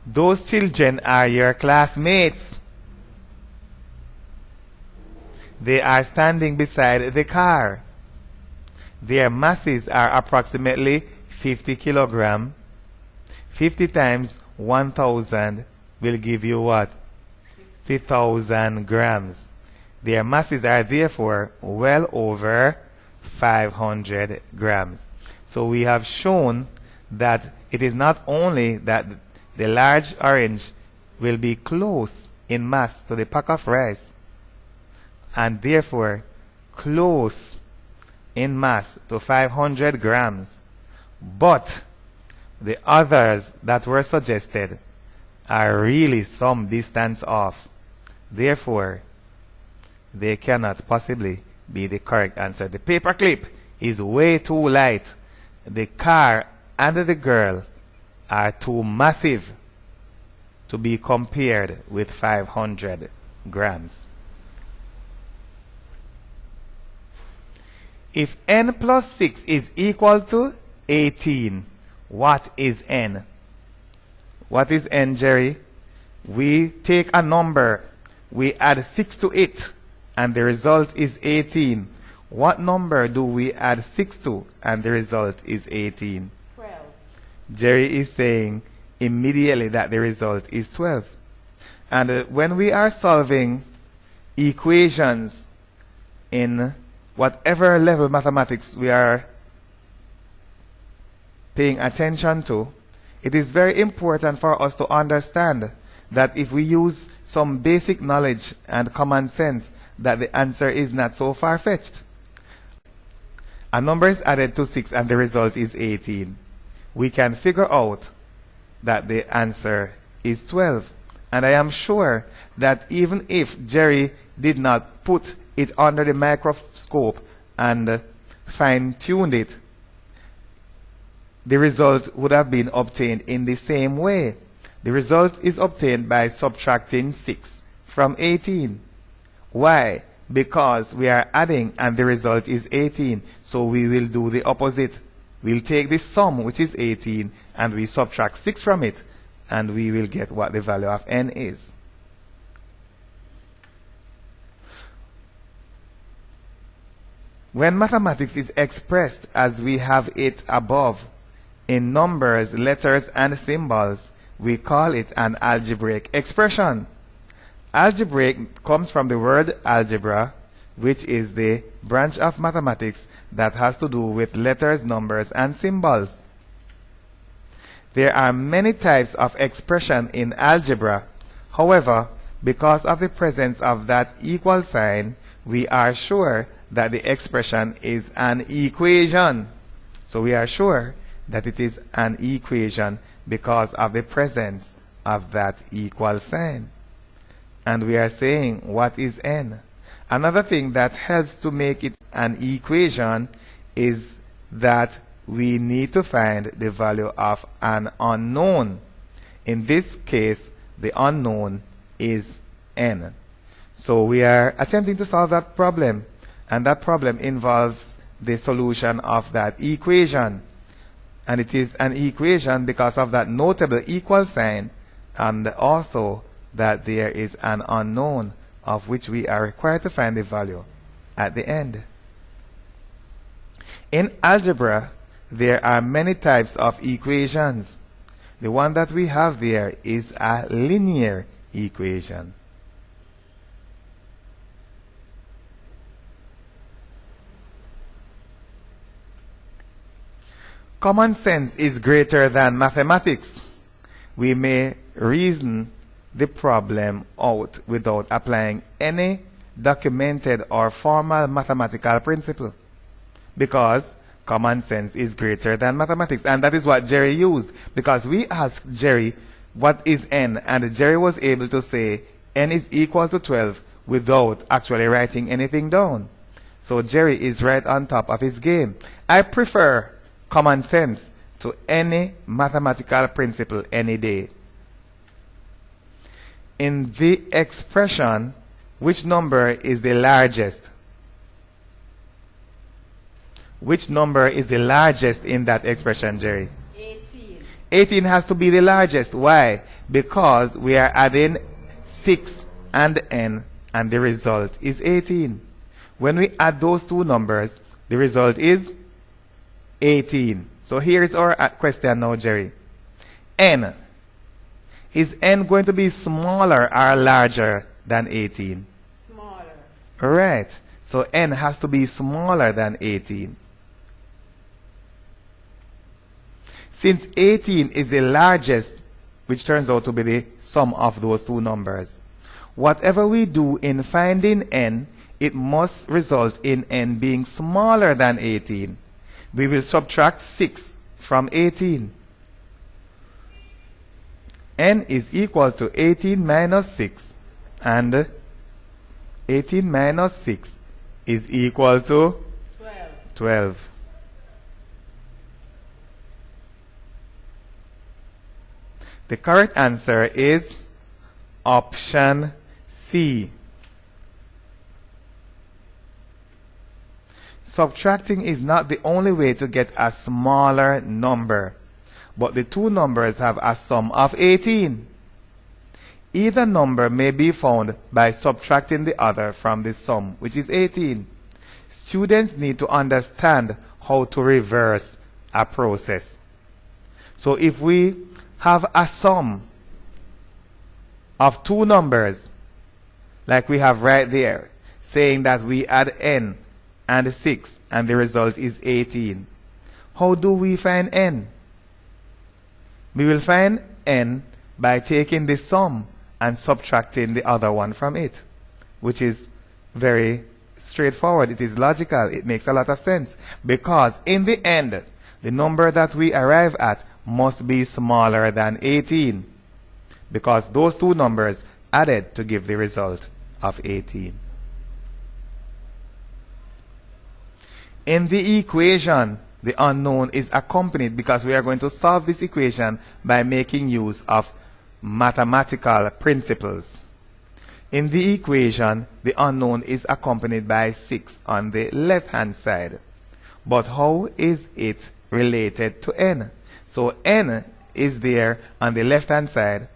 Those children are your classmates. They are standing beside the car. Their masses are approximately 50 kilograms. 50 times 1,000 will give you what? 60,000 grams. Their masses are therefore well over 500 grams. So we have shown that it is not only that the large orange will be close in mass to the pack of rice, and therefore close in mass to 500 grams, but the others that were suggested are really some distance off. Therefore, they cannot possibly be the correct answer. The paperclip is way too light. The car and the girl are too massive to be compared with 500 grams. If n plus 6 is equal to 18, what is n? What is n, Jerry? We take a number, we add 6 to it, and the result is 18. What number do we add 6 to, and the result is 18? 12. Jerry is saying immediately that the result is 12. And when we are solving equations in whatever level mathematics we are paying attention to, it is very important for us to understand that if we use some basic knowledge and common sense, that the answer is not so far-fetched. A number is added to 6 and the result is 18. We can figure out that the answer is 12. And I am sure that even if Jerry did not put it under the microscope and fine-tuned it, the result would have been obtained in the same way. The result is obtained by subtracting 6 from 18. Why? Because we are adding and the result is 18. So we will do the opposite. We'll take the sum, which is 18, and we subtract 6 from it, and we will get what the value of n is. When mathematics is expressed as we have it above, in numbers, letters, and symbols, we call it an algebraic expression. Algebraic comes from the word algebra, which is the branch of mathematics that has to do with letters, numbers, and symbols. There are many types of expression in algebra. However, because of the presence of that equal sign, we are sure that the expression is an equation. So we are sure that it is an equation because of the presence of that equal sign. And we are saying, what is n? Another thing that helps to make it an equation is that we need to find the value of an unknown. In this case, the unknown is n. So we are attempting to solve that problem, and that problem involves the solution of that equation. And it is an equation because of that notable equal sign, and also that there is an unknown of which we are required to find the value at the end. In algebra, there are many types of equations. The one that we have there is a linear equation. Common sense is greater than mathematics. We may reason the problem out without applying any documented or formal mathematical principle, because common sense is greater than mathematics. And that is what Jerry used, because we asked Jerry what is n, and Jerry was able to say n is equal to 12 without actually writing anything down. So Jerry is right on top of his game. I prefer common sense to any mathematical principle any day. In the expression, which number is the largest? Which number is the largest in that expression, Jerry? 18. 18 has to be the largest. Why? Because we are adding 6 and n, and the result is 18. When we add those two numbers, the result is 18. So here is our question now, Jerry. N. Is n going to be smaller or larger than 18? Smaller. Right. So n has to be smaller than 18. Since 18 is the largest, which turns out to be the sum of those two numbers, whatever we do in finding n, it must result in n being smaller than 18. We will subtract 6 from 18. N is equal to 18 minus 6, and 18 minus 6 is equal to 12. The correct answer is option C. Subtracting is not the only way to get a smaller number, but the two numbers have a sum of 18. Either number may be found by subtracting the other from the sum, which is 18. Students need to understand how to reverse a process. So if we have a sum of two numbers, like we have right there, saying that we add n and 6 and the result is 18. How do we find n? We will find n by taking the sum and subtracting the other one from it, which is very straightforward. It is logical. It makes a lot of sense, because in the end, the number that we arrive at must be smaller than 18, because those two numbers added to give the result of 18. In the equation, the unknown is accompanied, because we are going to solve this equation by making use of mathematical principles. In the equation, the unknown is accompanied by 6 on the left-hand side. But how is it related to n? So n is there on the left-hand side,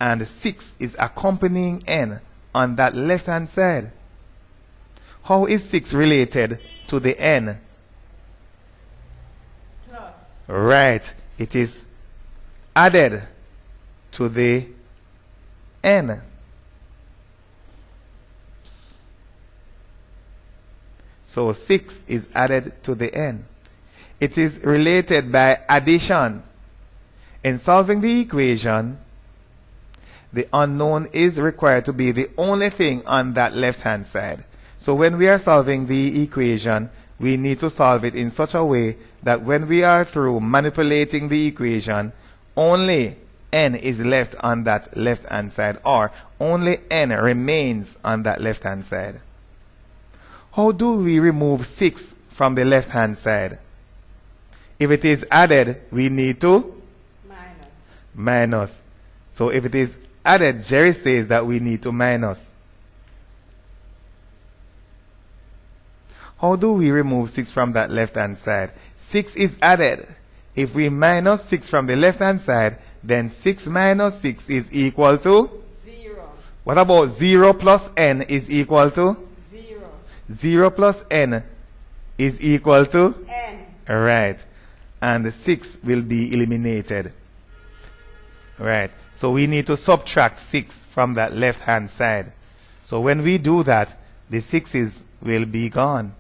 and 6 is accompanying n on that left-hand side. How is 6 related to the n? Plus. Right. It is added to the n. So 6 is added to the n. It is related by addition. In solving the equation, the unknown is required to be the only thing on that left-hand side. So when we are solving the equation, we need to solve it in such a way that when we are through manipulating the equation, only n is left on that left-hand side, or only n remains on that left-hand side. How do we remove 6 from the left-hand side? If it is added, we need to minus. So if it is added, Jerry says that we need to minus. How do we remove 6 from that left-hand side? 6 is added. If we minus 6 from the left-hand side, then 6 minus 6 is equal to? 0. What about 0 plus n is equal to? 0. 0 plus n is equal to? N. Right. And 6 will be eliminated. Right. So we need to subtract 6 from that left-hand side. So when we do that, the 6's will be gone.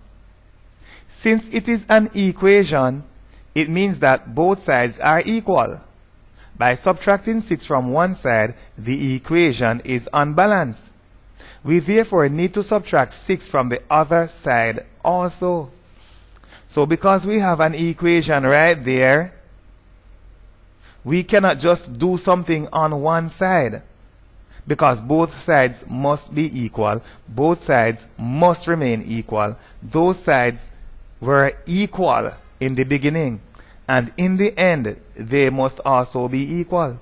Since it is an equation, it means that both sides are equal. By subtracting 6 from one side, the equation is unbalanced. We therefore need to subtract 6 from the other side also. So because we have an equation right there, we cannot just do something on one side, because both sides must be equal. Both sides must remain equal. Those sides were equal in the beginning, and in the end, they must also be equal.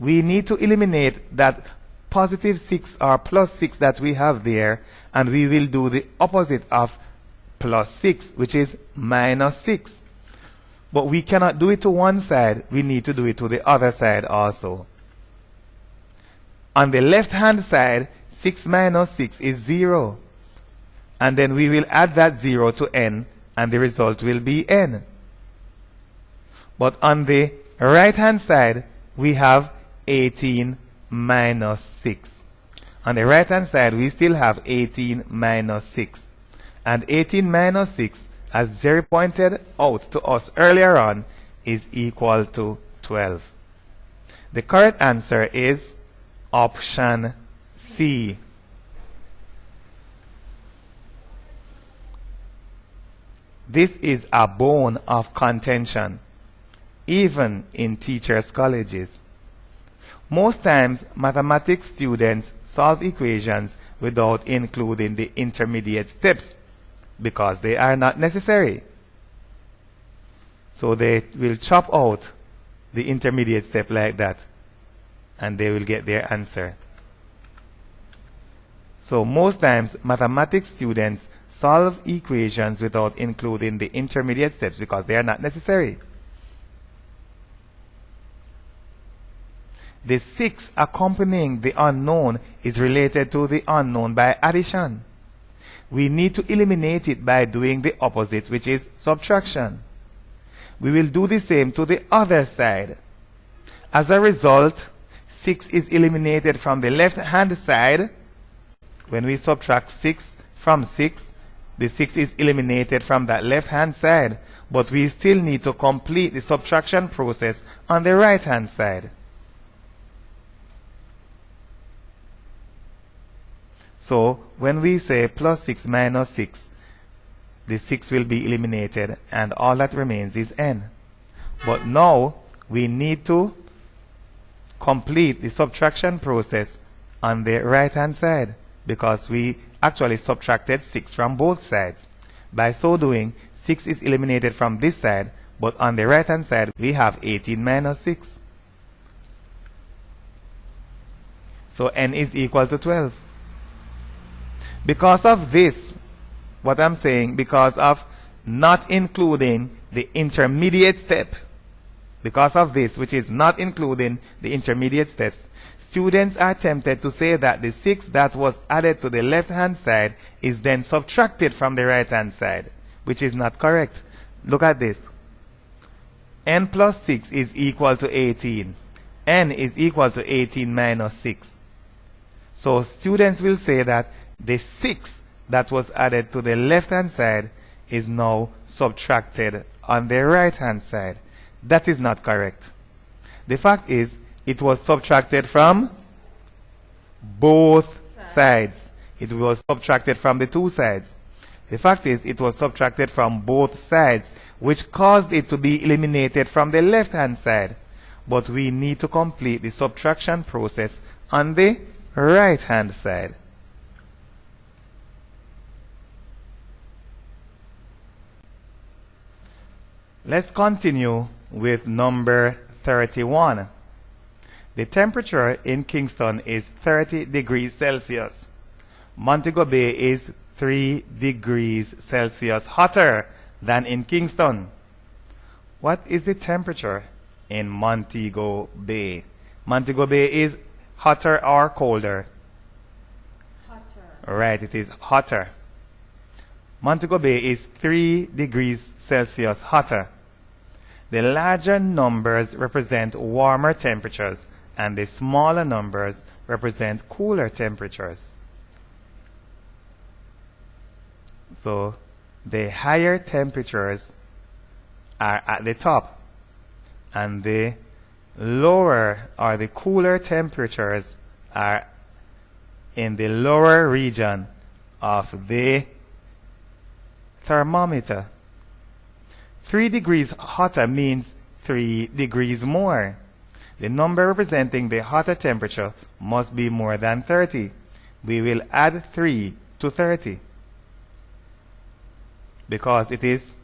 We need to eliminate that positive 6 or plus 6 that we have there, and we will do the opposite of plus 6, which is minus 6. But we cannot do it to one side, we need to do it to the other side also. On the left-hand side, 6 minus 6 is 0. And then we will add that 0 to n, and the result will be n. But on the right-hand side, we have 18 minus 6. On the right hand side, we still have 18 minus 6. And 18 minus 6, as Jerry pointed out to us earlier on, is equal to 12. The correct answer is option C. This is a bone of contention, even in teachers' colleges. Most times, mathematics students solve equations without including the intermediate steps because they are not necessary. So they will chop out the intermediate step like that, and they will get their answer. So most times, mathematics students solve equations without including the intermediate steps because they are not necessary. The 6 accompanying the unknown is related to the unknown by addition. We need to eliminate it by doing the opposite, which is subtraction. We will do the same to the other side. As a result, 6 is eliminated from the left-hand side. When we subtract 6 from 6, the 6 is eliminated from that left-hand side, but we still need to complete the subtraction process on the right-hand side. So, when we say plus 6 minus 6, the 6 will be eliminated, and all that remains is n. But now, we need to complete the subtraction process on the right-hand side, because we actually subtracted 6 from both sides. By so doing, 6 is eliminated from this side, but on the right-hand side, we have 18 minus 6. So n is equal to 12. Because of this, what I'm saying, because of not including the intermediate step, because of this, which is not including the intermediate steps, students are tempted to say that the 6 that was added to the left-hand side is then subtracted from the right-hand side, which is not correct. Look at this. N plus 6 is equal to 18. N is equal to 18 minus 6. So students will say that the 6 that was added to the left-hand side is now subtracted on the right-hand side. That is not correct. The fact is, it was subtracted from both sides. It was subtracted from the two sides. The fact is, it was subtracted from both sides, which caused it to be eliminated from the left-hand side. But we need to complete the subtraction process on the right-hand side. Let's continue with number 31. The temperature in Kingston is 30 degrees Celsius. Montego Bay is 3 degrees Celsius hotter than in Kingston. What is the temperature in Montego Bay? Montego Bay is hotter or colder? Hotter. Right, it is hotter. Montego Bay is 3 degrees Celsius hotter. The larger numbers represent warmer temperatures, and the smaller numbers represent cooler temperatures. So the higher temperatures are at the top, and the lower or the cooler temperatures are in the lower region of the thermometer. 3 degrees hotter means 3 degrees more. The number representing the hotter temperature must be more than 30. We will add 3 to 30 because it is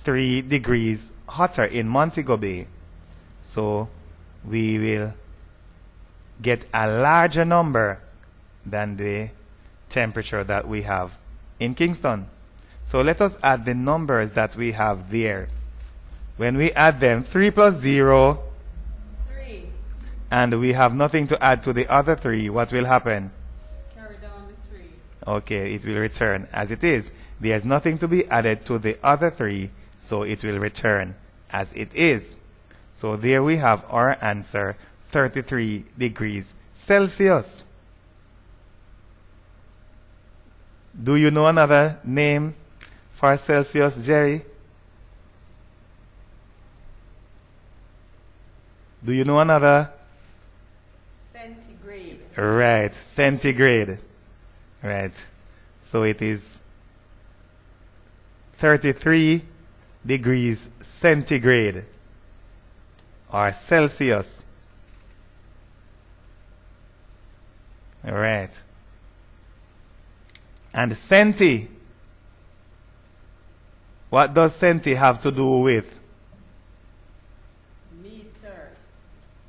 3 degrees hotter in Montego Bay. So we will get a larger number than the temperature that we have in Kingston. So let us add the numbers that we have there. When we add them, 3 plus 0, 3. And we have nothing to add to the other 3, what will happen? Carry down the 3. Okay, it will return as it is. There is nothing to be added to the other 3, so it will return as it is. So there we have our answer, 33 degrees Celsius. Do you know another name for Celsius, Jerry? Do you know another? Centigrade. Right, centigrade. Right. So it is 33 degrees centigrade or Celsius. All right. And centi. What does centi have to do with? Meters.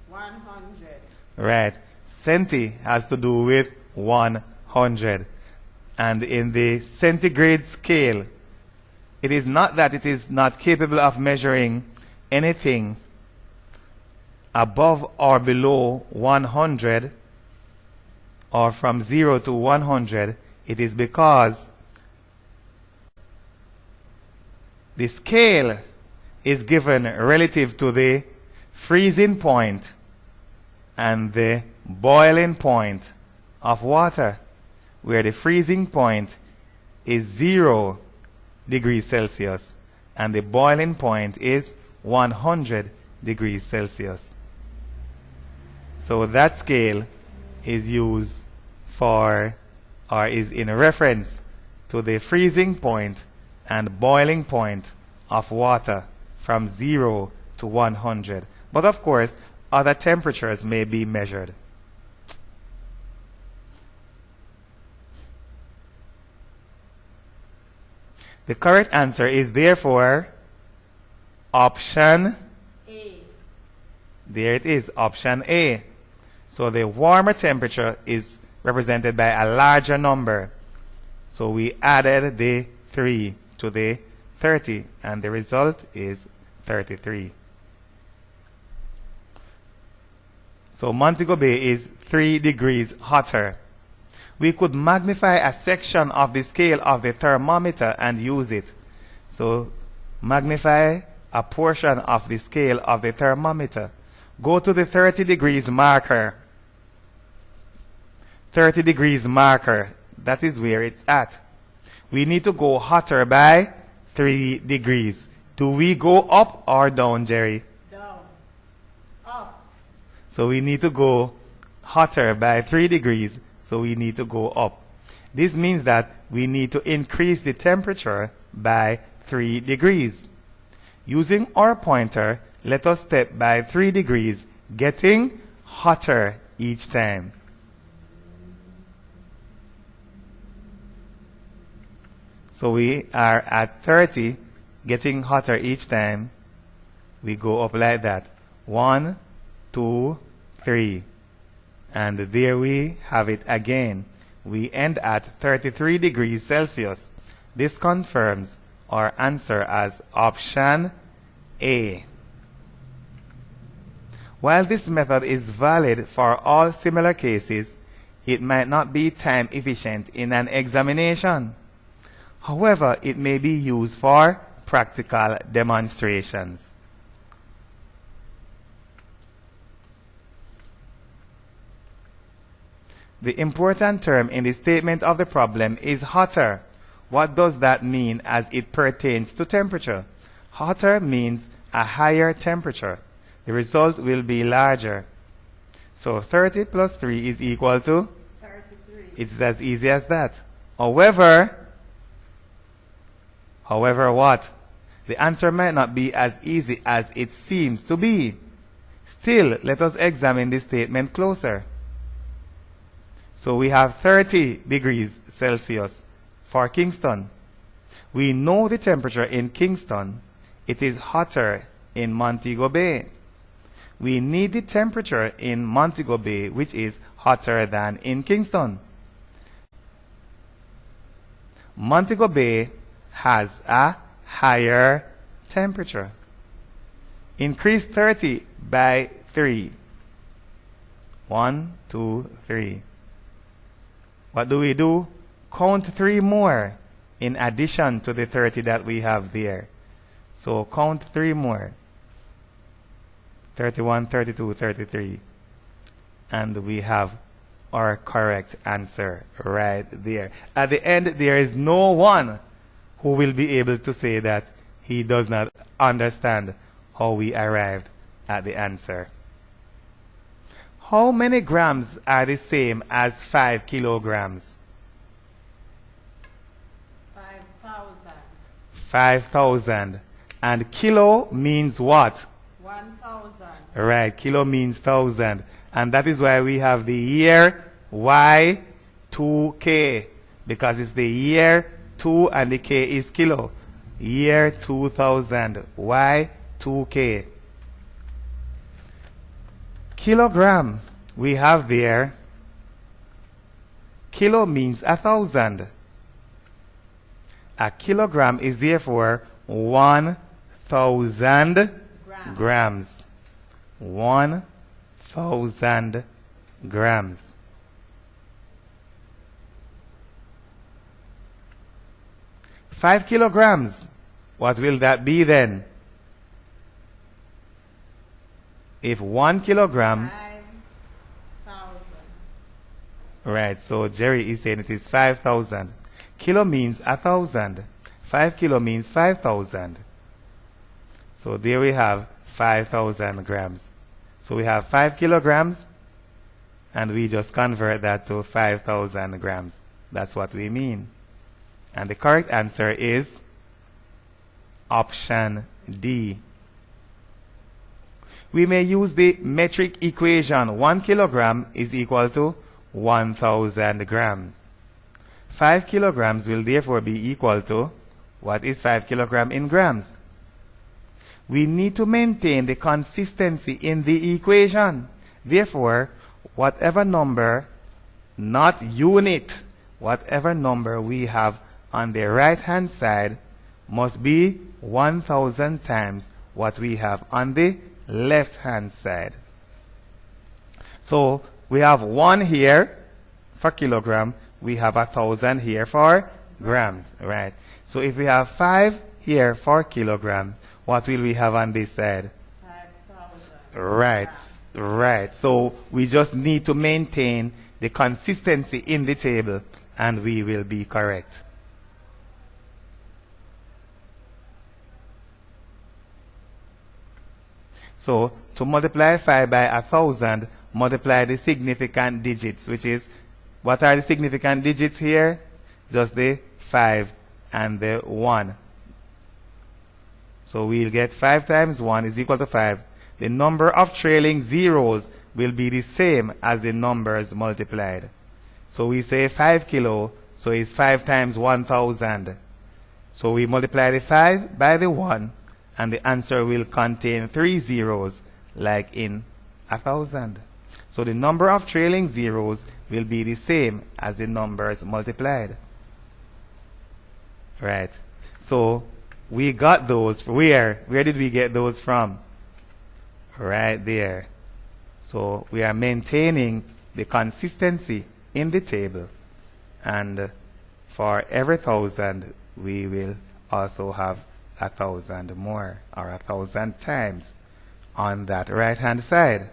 100. Right. Centi has to do with 100. And in the centigrade scale, it is not that it is not capable of measuring anything above or below 100 or from 0 to 100. It is because the scale is given relative to the freezing point and the boiling point of water, where the freezing point is 0 degrees Celsius and the boiling point is 100 degrees Celsius. So that scale is used for, or is in reference to, the freezing point and boiling point of water from 0 to 100. But of course, other temperatures may be measured. The correct answer is therefore option A. There it is, option A. So the warmer temperature is represented by a larger number. So we added the 3 to the 30, and the result is 33. So Montego Bay is 3 degrees hotter. We could magnify a section of the scale of the thermometer and use it. So magnify a portion of the scale of the thermometer. Go to the 30 degrees marker. 30 degrees marker, that is where it's at. We need to go hotter by 3 degrees. Do we go up or down, Jerry? Down. Up. So we need to go hotter by 3 degrees, so we need to go up. This means that we need to increase the temperature by 3 degrees. Using our pointer, let us step by 3 degrees, getting hotter each time. So we are at 30, getting hotter each time. We go up like that. 1, 2, 3. And there we have it again. We end at 33 degrees Celsius. This confirms our answer as option A. While this method is valid for all similar cases, it might not be time efficient in an examination. However, it may be used for practical demonstrations. The important term in the statement of the problem is hotter. What does that mean as it pertains to temperature? Hotter means a higher temperature. The result will be larger. So 30 plus 3 is equal to? 33. It's as easy as that. However what? The answer might not be as easy as it seems to be. Still, let us examine this statement closer. So we have 30 degrees Celsius for Kingston. We know the temperature in Kingston. It is hotter in Montego Bay. We need the temperature in Montego Bay, which is hotter than in Kingston. Montego Bay has a higher temperature. Increase 30 by 3. 1, 2, 3. What do? Count 3 more in addition to the 30 that we have there. So count 3 more. 31, 32, 33. And we have our correct answer right there. At the end, there is no one who will be able to say that he does not understand how we arrived at the answer. How many grams are the same as 5 kilograms? 5,000. 5,000. And kilo means what? 1,000. Right, kilo means 1,000. And that is why we have the year Y2K. Because it's the year 2 and the K is kilo. Year 2000. Y2K. Kilogram, we have there. Kilo means 1,000. A kilogram is therefore 1,000 grams. 1,000 grams. Five kilograms. What will that be then? If 1 kilogram. 5,000. Right, so Jerry is saying it is 5,000. Kilo means 1,000. 5 kilo means 5,000. So there we have 5,000 grams. So we have 5 kilograms, and we just convert that to 5,000 grams. That's what we mean. And the correct answer is option D. We may use the metric equation. 1 kilogram is equal to 1,000 grams. 5 kilograms will therefore be equal to, what is 5 kilogram in grams? We need to maintain the consistency in the equation. Therefore, whatever number, not unit, whatever number we have on the right-hand side must be 1,000 times what we have on the left-hand side. So we have 1 here for kilogram. We have 1,000 here for grams, right? So if we have 5 here for kilogram, what will we have on this side? 5,000. Right, right. So we just need to maintain the consistency in the table, and we will be correct. So to multiply 5 by 1,000, multiply the significant digits, which is, what are the significant digits here? Just the 5 and the 1. So we'll get 5 times 1 is equal to 5. The number of trailing zeros will be the same as the numbers multiplied. So we say 5 kilo, so it's 5 times 1,000. So we multiply the 5 by the 1, and the answer will contain 3 zeros, like in 1,000. So the number of trailing zeros will be the same as the numbers multiplied. Right. So we got those. Where? Where did we get those from? Right there. So we are maintaining the consistency in the table. And for every 1,000, we will also have 1,000 more, or 1,000 times on that right-hand side.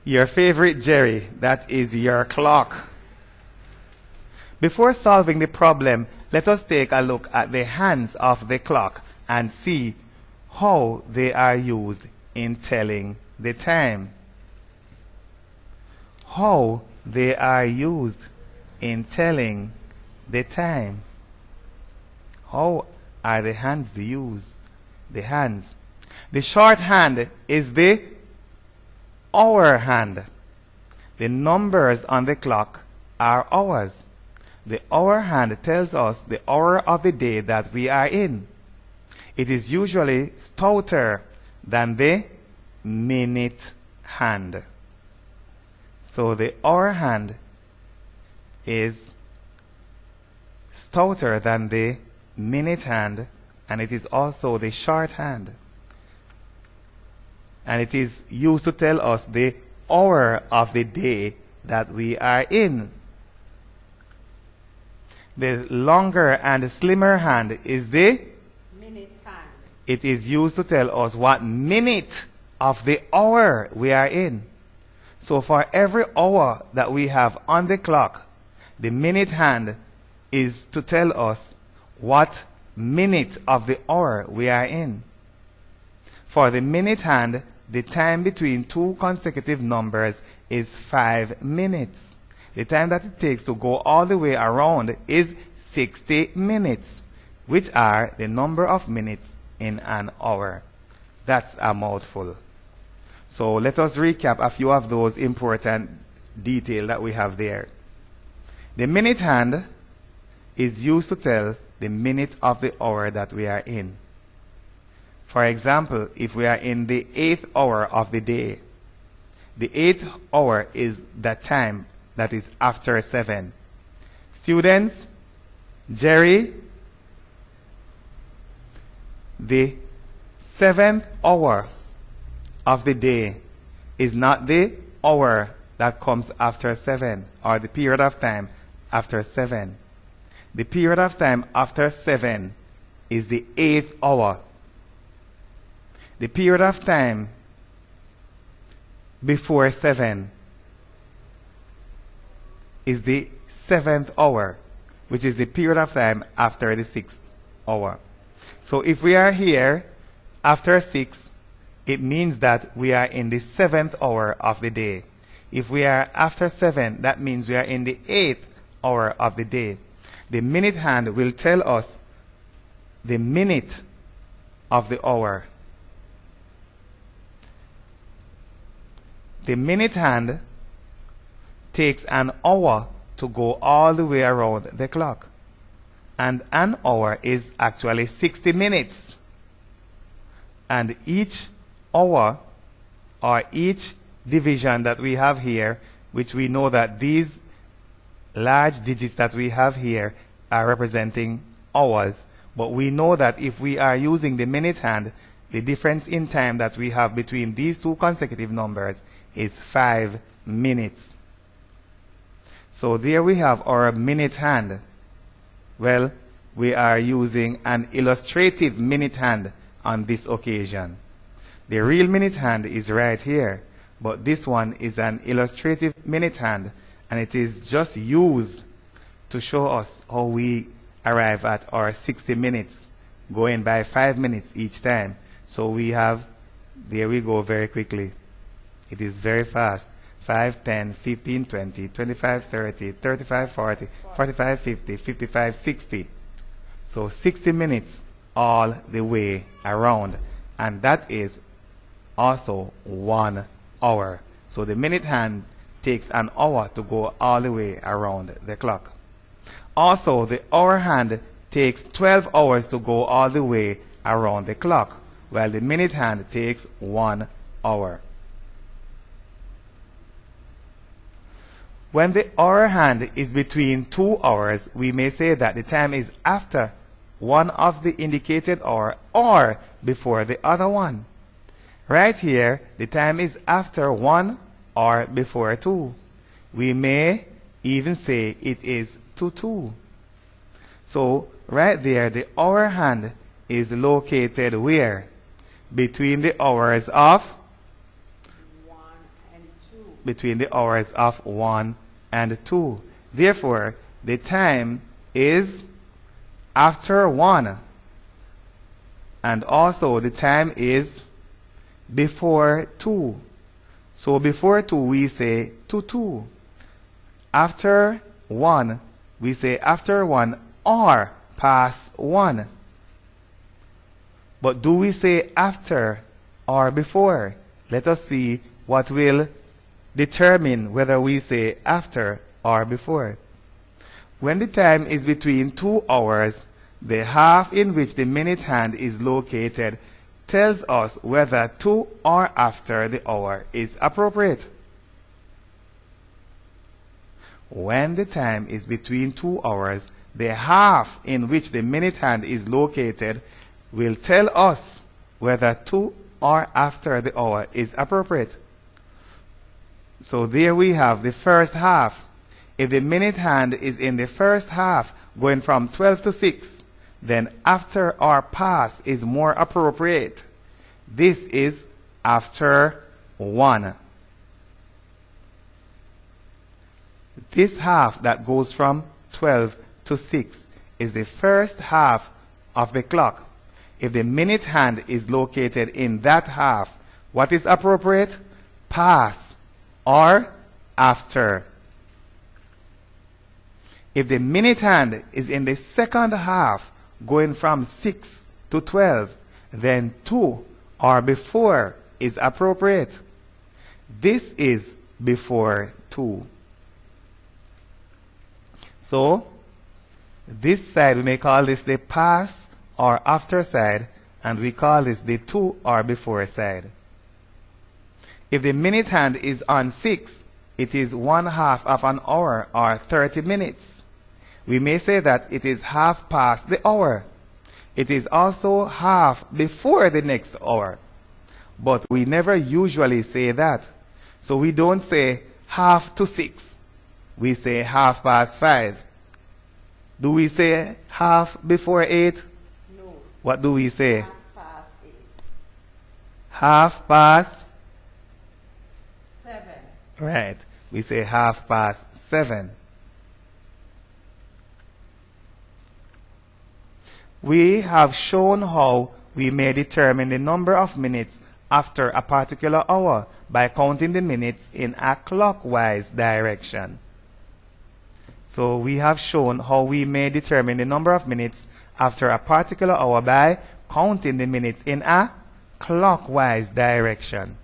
Your favorite, Jerry, that is your clock. Before solving the problem, let us take a look at the hands of the clock and see how they are used in telling the time. How they are used in telling the time. How are the hands used? The hands. The short hand is the hour hand. The numbers on the clock are hours. The hour hand tells us the hour of the day that we are in. It is usually stouter than the minute hand. So the hour hand is stouter than the minute hand, and it is also the short hand. And it is used to tell us the hour of the day that we are in. The longer and slimmer hand is the minute hand. It is used to tell us what minute of the hour we are in. So for every hour that we have on the clock, the minute hand is to tell us what minute of the hour we are in. For the minute hand, the time between two consecutive numbers is 5 minutes. The time that it takes to go all the way around is 60 minutes, which are the number of minutes in an hour. That's a mouthful. So let us recap a few of those important details that we have there. The minute hand is used to tell the minute of the hour that we are in. For example, if we are in the 8th hour of the day, the 8th hour is the time that is after 7. Students, Jerry, the 7th hour of the day is not the hour that comes after 7, or the period of time after 7. The period of time after 7 is the 8th hour. The period of time before 7 is the 7th hour, which is the period of time after the 6th hour. So if we are here after 6, it means that we are in the 7th hour of the day. If we are after 7, that means we are in the 8th hour of the day. The minute hand will tell us the minute of the hour. The minute hand takes an hour to go all the way around the clock. And an hour is actually 60 minutes. And each hour, or each division that we have here, which we know that these large digits that we have here are representing hours. But we know that if we are using the minute hand, the difference in time that we have between these two consecutive numbers is 5 minutes. So there we have our minute hand. Well, we are using an illustrative minute hand on this occasion. The real minute hand is right here, but this one is an illustrative minute hand, and it is just used to show us how we arrive at our 60 minutes, going by 5 minutes each time. So we have, there we go very quickly. It is very fast. 5, 10, 15, 20, 25, 30, 35, 40, 45, 50, 55, 60. So 60 minutes all the way around. And that is also 1 hour. So the minute hand takes an hour to go all the way around the clock. Also, the hour hand takes 12 hours to go all the way around the clock, while the minute hand takes 1 hour. When the hour hand is between 2 hours, we may say that the time is after one of the indicated hour or before the other one. Right here, the time is after 1 or before 2. We may even say it is to 2. So, right there, the hour hand is located where? Between the hours of 1 and 2. Between the hours of 1 and 2. Therefore, the time is after 1. And also the time is before 2. So before 2 we say to 2. After 1 we say after 1 or past 1. But do we say after or before? Let us see what will determine whether we say after or before. When the time is between 2 hours, the half in which the minute hand is located tells us whether to or after the hour is appropriate. When the time is between 2 hours, the half in which the minute hand is located will tell us whether to or after the hour is appropriate. So there we have the first half. If the minute hand is in the first half, going from 12 to 6, then after or past is more appropriate. This is after 1. This half that goes from 12 to 6 is the first half of the clock. If the minute hand is located in that half, what is appropriate? Past or after. If the minute hand is in the second half, going from 6 to 12, then 2 or before is appropriate. This is before 2. So, this side we may call this the past or after side, and we call this the 2 or before side. If the minute hand is on 6, it is 1/2 of an hour or 30 minutes. We may say that it is half past the hour. It is also half before the next hour. But we never usually say that. So we don't say 5:30. We say 5:30. Do we say half before 8? No. What do we say? 8:30. 7. Right. We say 7:30. We have shown how we may determine the number of minutes after a particular hour by counting the minutes in a clockwise direction. So we have shown how we may determine the number of minutes after a particular hour by counting the minutes in a clockwise direction.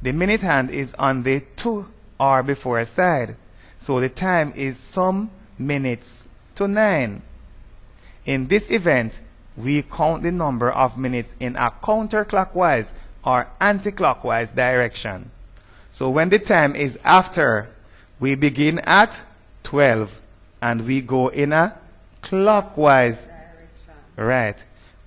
The minute hand is on the 2 or before side, so the time is some minutes to 9. In this event, we count the number of minutes in a counterclockwise or anti-clockwise direction. So when the time is after, we begin at 12 and we go in a clockwise Direction. right.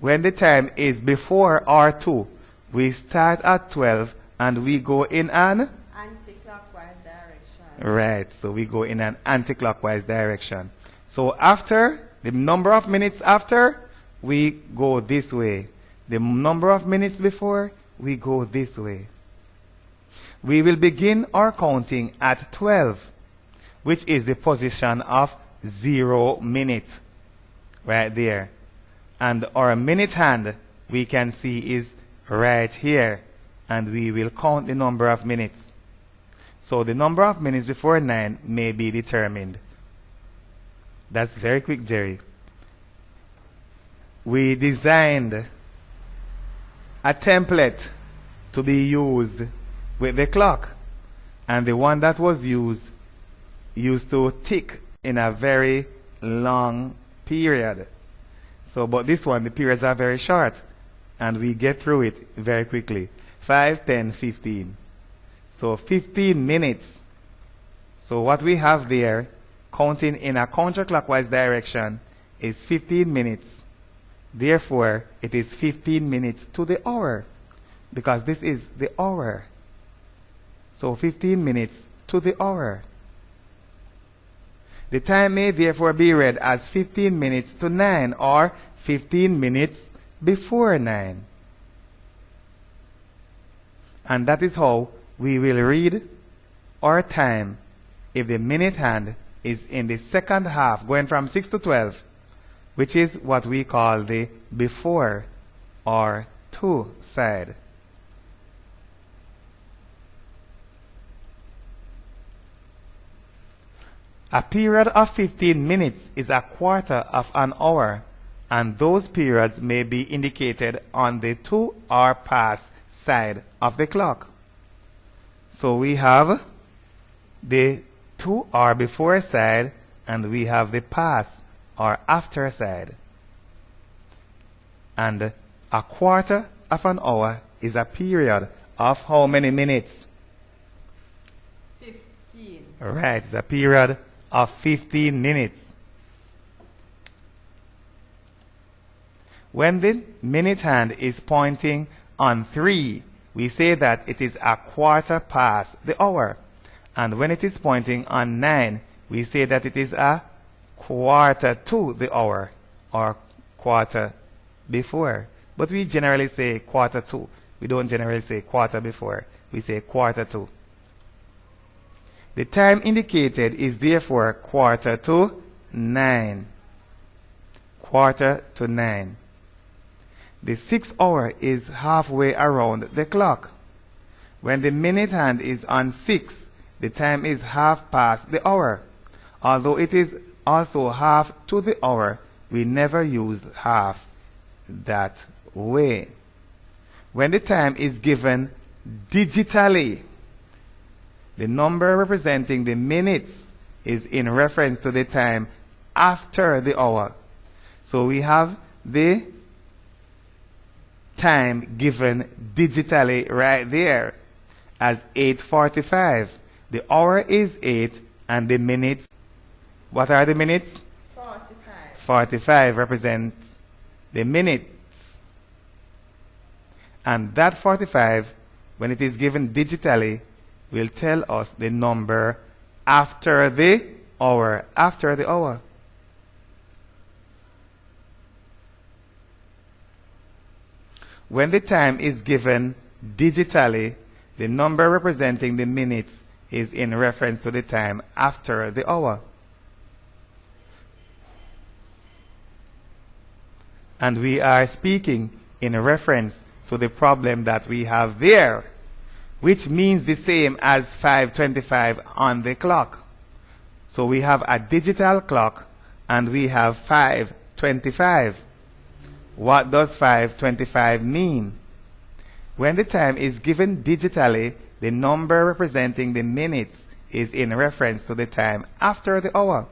When the time is before or 2, we start at 12 and we go in an Anti-clockwise direction. right. So we go in an anti-clockwise direction. So after the number of minutes after, we go this way. The number of minutes before, we go this way. We will begin our counting at 12, which is the position of 0 minute, right there. And our minute hand, we can see, is right here. And we will count the number of minutes. So the number of minutes before 9 may be determined. That's very quick, Jerry. We designed a template to be used with the clock. And the one that was used to tick in a very long period. So, but this one, the periods are very short. And we get through it very quickly. 5, 10, 15. So 15 minutes. So what we have there, counting in a counterclockwise direction, is 15 minutes. Therefore, it is 15 minutes to the hour, because this is the hour. So 15 minutes to the hour. The time may therefore be read as 15 minutes to 9 or 15 minutes before 9. And that is how we will read our time if the minute hand is in the second half, going from 6 to 12, which is what we call the before or to side. A period of 15 minutes is a quarter of an hour, and those periods may be indicated on the to or past side of the clock. So we have the to or before side, and we have the past or after side. And a quarter of an hour is a period of how many minutes? 15. Right, it's a period of 15 minutes. When the minute hand is pointing on 3, we say that it is a quarter past the hour. And when it is pointing on 9, we say that it is a quarter to the hour or quarter before. But we generally say quarter to. We don't generally say quarter before. We say quarter to. The time indicated is therefore quarter to 9. Quarter to 9. The 6th hour is halfway around the clock. When the minute hand is on 6, the time is half past the hour. Although it is also half to the hour, we never use half that way. When the time is given digitally, the number representing the minutes is in reference to the time after the hour. So we have the time given digitally right there as 8:45. The hour is 8 and the minutes, what are the minutes? 45. 45 represents the minutes. And that 45, when it is given digitally, will tell us the number after the hour. After the hour. When the time is given digitally, the number representing the minutes is in reference to the time after the hour. And we are speaking in reference to the problem that we have there, which means the same as 5:25 on the clock. So we have a digital clock and we have 5:25. What does 5:25 mean? When the time is given digitally, the number representing the minutes is in reference to the time after the hour.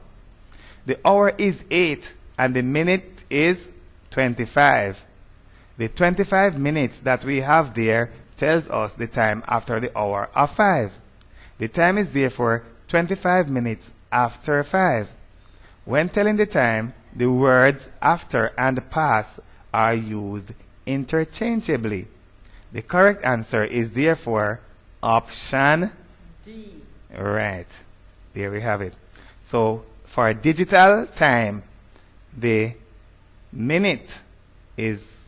The hour is 8 and the minute is 25. The 25 minutes that we have there tells us the time after the hour of 5. The time is therefore 25 minutes after 5. When telling the time, the words after and past are used interchangeably. The correct answer is therefore option D. Right. There we have it. So for digital time, the minute is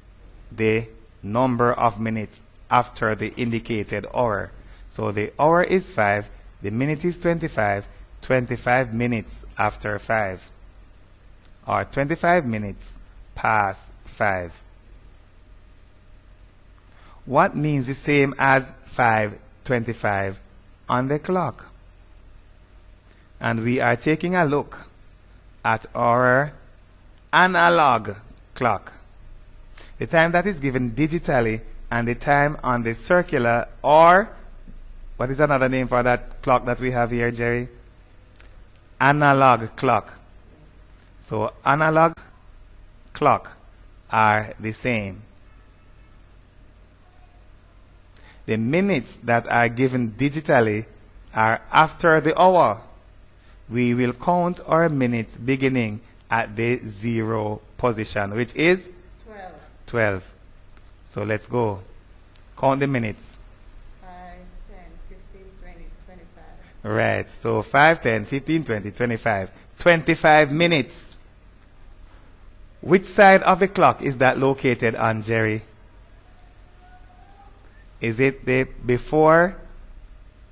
the number of minutes after the indicated hour. So the hour is 5, the minute is 25, 25 minutes after 5. Or 25 minutes past 5. What means the same as 5:25 on the clock? And we are taking a look at our analog clock. The time that is given digitally and the time on the circular, or what is another name for that clock that we have here, Jerry? Analog clock. So analog clock are the same. The minutes that are given digitally are after the hour. We will count our minutes beginning at the 0 position, which is 12. 12. So let's go. Count the minutes. 5, 10, 15, 20, 25. Right. So 5, 10, 15, 20, 25. 25 minutes. Which side of the clock is that located on, Jerry? Is it the before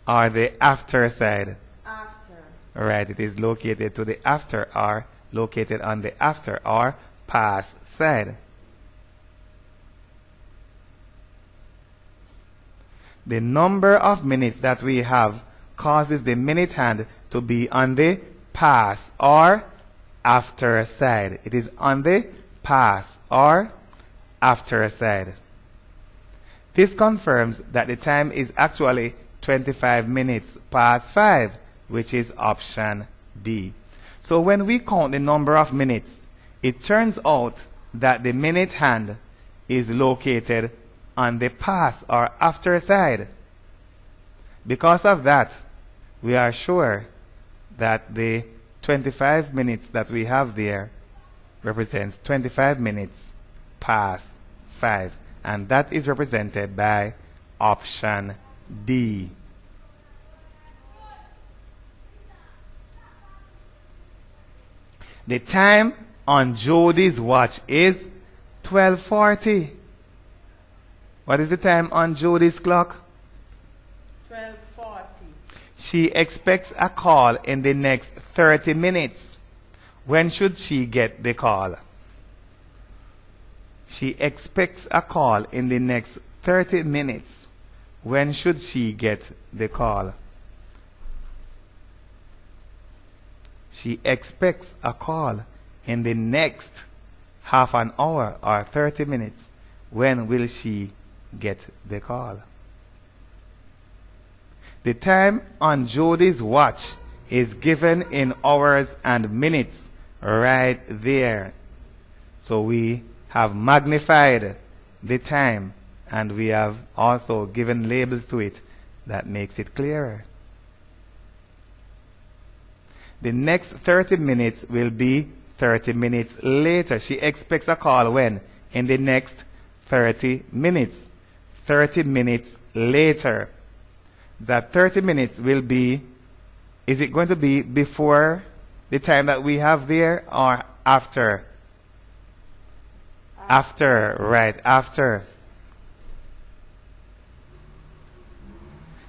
or the after side? After. Right, it is located to the after or located on the after or past side. The number of minutes that we have causes the minute hand to be on the past or after side. It is on the past or after side. This confirms that the time is actually 25 minutes past 5, which is option D. So when we count the number of minutes, it turns out that the minute hand is located on the past or after side. Because of that, we are sure that the 25 minutes that we have there represents 25 minutes past 5. And that is represented by option D. The time on Jody's watch is 12:40. What is the time on Jody's clock? 12:40. She expects a call in the next 30 minutes. When should she get the call? She expects a call in the next 30 minutes. When should she get the call? She expects a call in the next half an hour or 30 minutes. When will she get the call? The time on Jody's watch is given in hours and minutes right there. So we have magnified the time and we have also given labels to it that makes it clearer. The next 30 minutes will be 30 minutes later. She expects a call when? In the next 30 minutes. 30 minutes later. That 30 minutes will be, is it going to be before the time that we have there or after? After, right, after.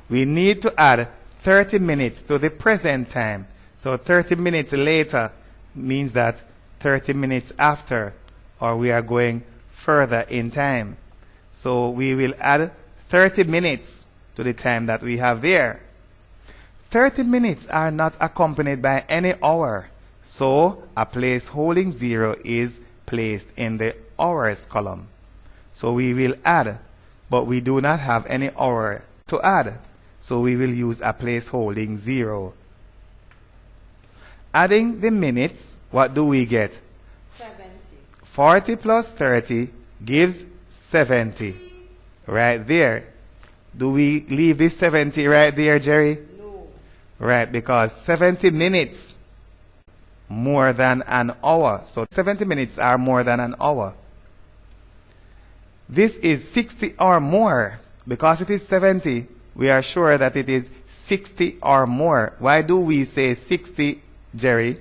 We need to add 30 minutes to the present time. So 30 minutes later means that 30 minutes after, or we are going further in time. So we will add 30 minutes to the time that we have there. 30 minutes are not accompanied by any hour. So a place holding 0 is placed in the hours column. So we will add, but we do not have any hour to add. So we will use a place holding 0. Adding the minutes, what do we get? 70. 40 plus 30 gives 70. Right there. Do we leave this 70 right there, Jerry? No. Right, because 70 minutes more than an hour. So 70 minutes are more than an hour. This is 60 or more. Because it is 70, we are sure that it is 60 or more. Why do we say 60, Jerry?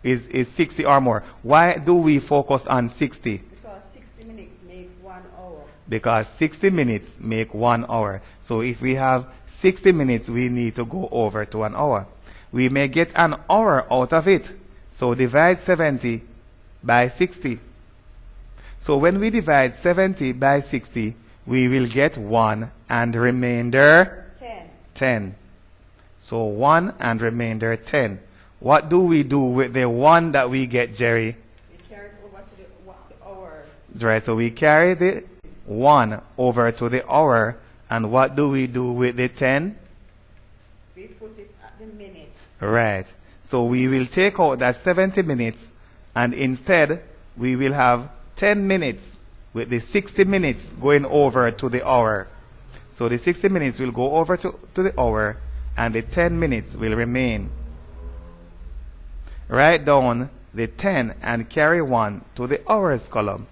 Is 60 or more. Why do we focus on 60? Because 60 minutes makes 1 hour. Because 60 minutes make 1 hour. So if we have 60 minutes, we need to go over to an hour. We may get an hour out of it. So divide 70 by 60. So when we divide 70 by 60, we will get 1 and remainder 10. 10. So 1 and remainder 10. What do we do with the 1 that we get, Jerry? We carry it over to the hours. That's right, so we carry the 1 over to the hour. And what do we do with the 10? We put it at the minutes. Right. So we will take out that 70 minutes and instead we will have 10 minutes with the 60 minutes going over to the hour. So the 60 minutes will go over to the hour and the 10 minutes will remain. Write down the 10 and carry 1 to the hours column.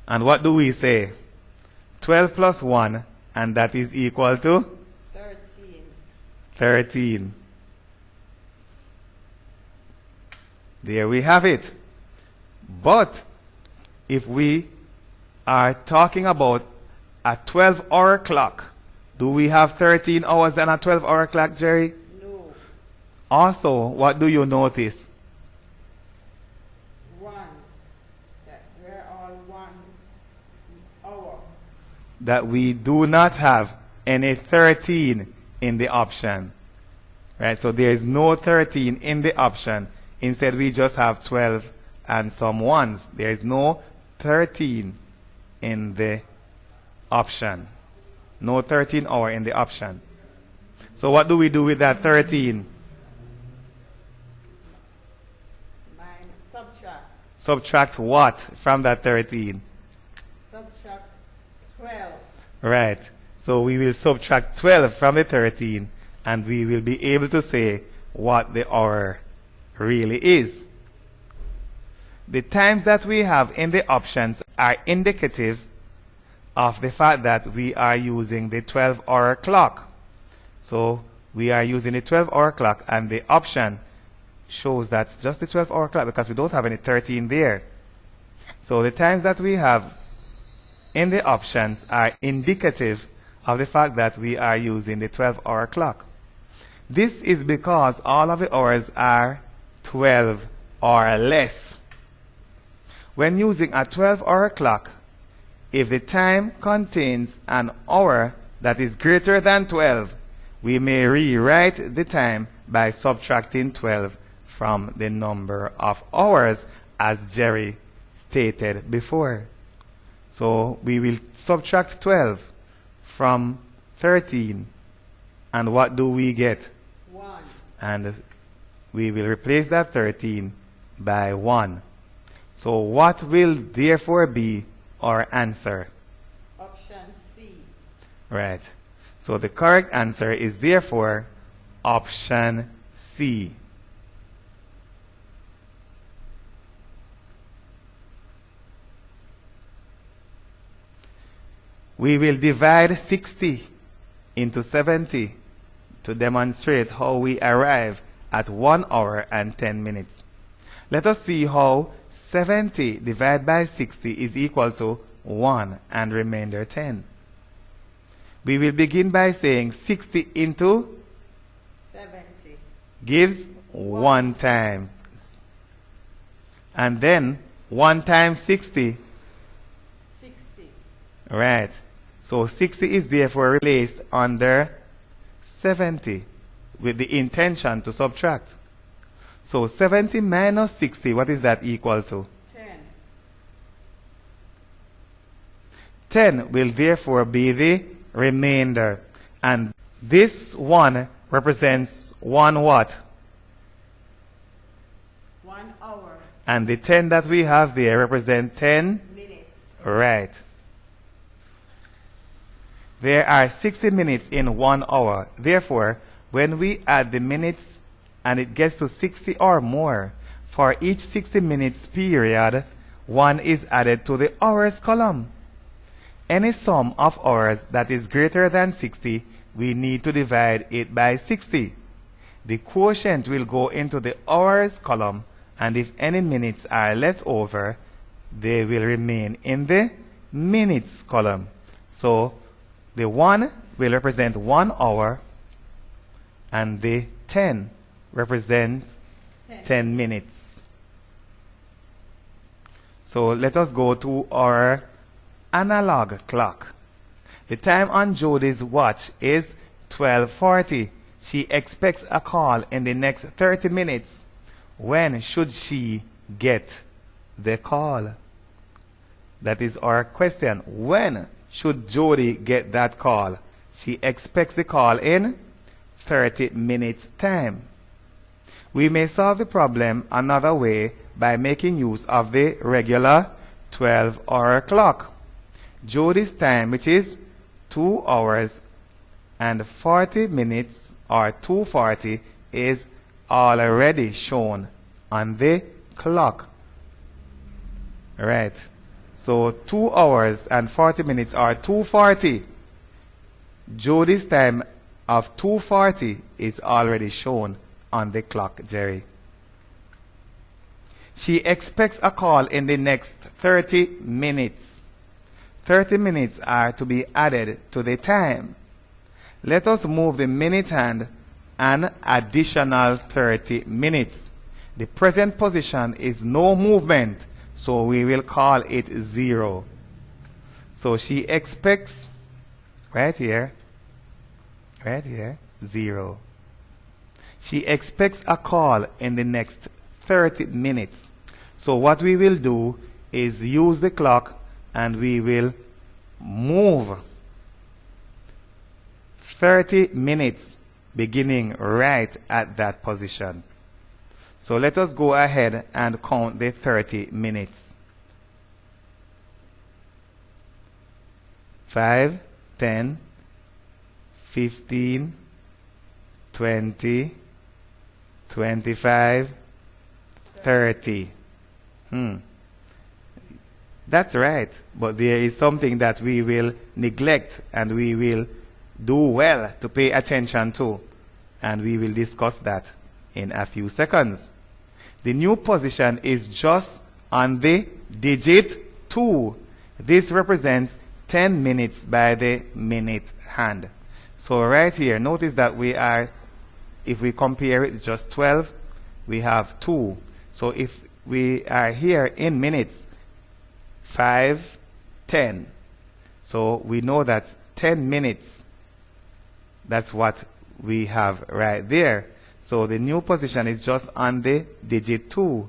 And what do we say? 12 plus 1, and that is equal to? 13. 13. There we have it. But if we are talking about a 12-hour clock, do we have 13 hours and a 12-hour clock, Jerry? No. Also, what do you notice? Ones. That we're all 1 hour. That we do not have any 13 in the option. Right, so there is no 13 in the option. Instead, we just have 12 and some ones. There is no 13 in the option. No 13 hour in the option. So what do we do with that 13? Subtract. Subtract what from that 13? Subtract 12. Right. So we will subtract 12 from the 13 and we will be able to say what the hour really is. The times that we have in the options are indicative of the fact that we are using the 12-hour clock. So we are using the 12-hour clock and the option shows that's just the 12-hour clock because we don't have any 13 there. So the times that we have in the options are indicative of the fact that we are using the 12-hour clock. This is because all of the hours are 12 or less. When using a 12-hour clock, if the time contains an hour that is greater than 12, we may rewrite the time by subtracting 12 from the number of hours, as Jerry stated before. So we will subtract 12 from 13, and what do we get? 1. And we will replace that 13 by 1. So what will therefore be our answer? Option C. Right. So the correct answer is therefore option C. We will divide 60 into 70 to demonstrate how we arrive at 1 hour and 10 minutes. Let us see how 70 divided by 60 is equal to 1 and remainder 10. We will begin by saying 60 into 70 gives 1 time. And then 1 times 60. 60. Right. So 60 is therefore placed under 70 with the intention to subtract. So 70 minus 60, what is that equal to? 10. 10 will therefore be the remainder. And this 1 represents 1 what? 1 hour. And the 10 that we have there represent 10 Minutes. Right. There are 60 minutes in 1 hour. Therefore, when we add the minutes and it gets to 60 or more, for each 60 minutes period, 1 is added to the hours column. Any sum of hours that is greater than 60, we need to divide it by 60. The quotient will go into the hours column, and if any minutes are left over, they will remain in the minutes column. So the 1 will represent 1 hour, and the 10 represents 10 minutes. So let us go to our analog clock. The time on Jody's watch is 12:40. She expects a call in the next 30 minutes. When should she get the call? That is our question. When should Jody get that call? She expects the call in 30 minutes time. We may solve the problem another way by making use of the regular 12-hour clock. Jody's time, which is 2 hours and 40 minutes, or 2:40, is already shown on the clock. Right. So 2 hours and 40 minutes are 2:40. Jody's time of 2:40 is already shown on the clock, Jerry. She expects a call in the next 30 minutes. 30 minutes are to be added to the time. Let us move the minute hand an additional 30 minutes. The present position is no movement, so we will call it 0. So she expects, right here, 0. She expects a call in the next 30 minutes. So what we will do is use the clock and we will move 30 minutes beginning right at that position. So let us go ahead and count the 30 minutes. 5, 10, 15, 20, 25, 30. That's right, but there is something that we will neglect and we will do well to pay attention to, and we will discuss that in a few seconds. The new position is just on the digit 2. This represents 10 minutes by the minute hand. So right here, notice that we are, if we compare it, it's just 12, we have 2. So if we are here in minutes, 5, 10. So we know that's 10 minutes. That's what we have right there. So the new position is just on the digit 2.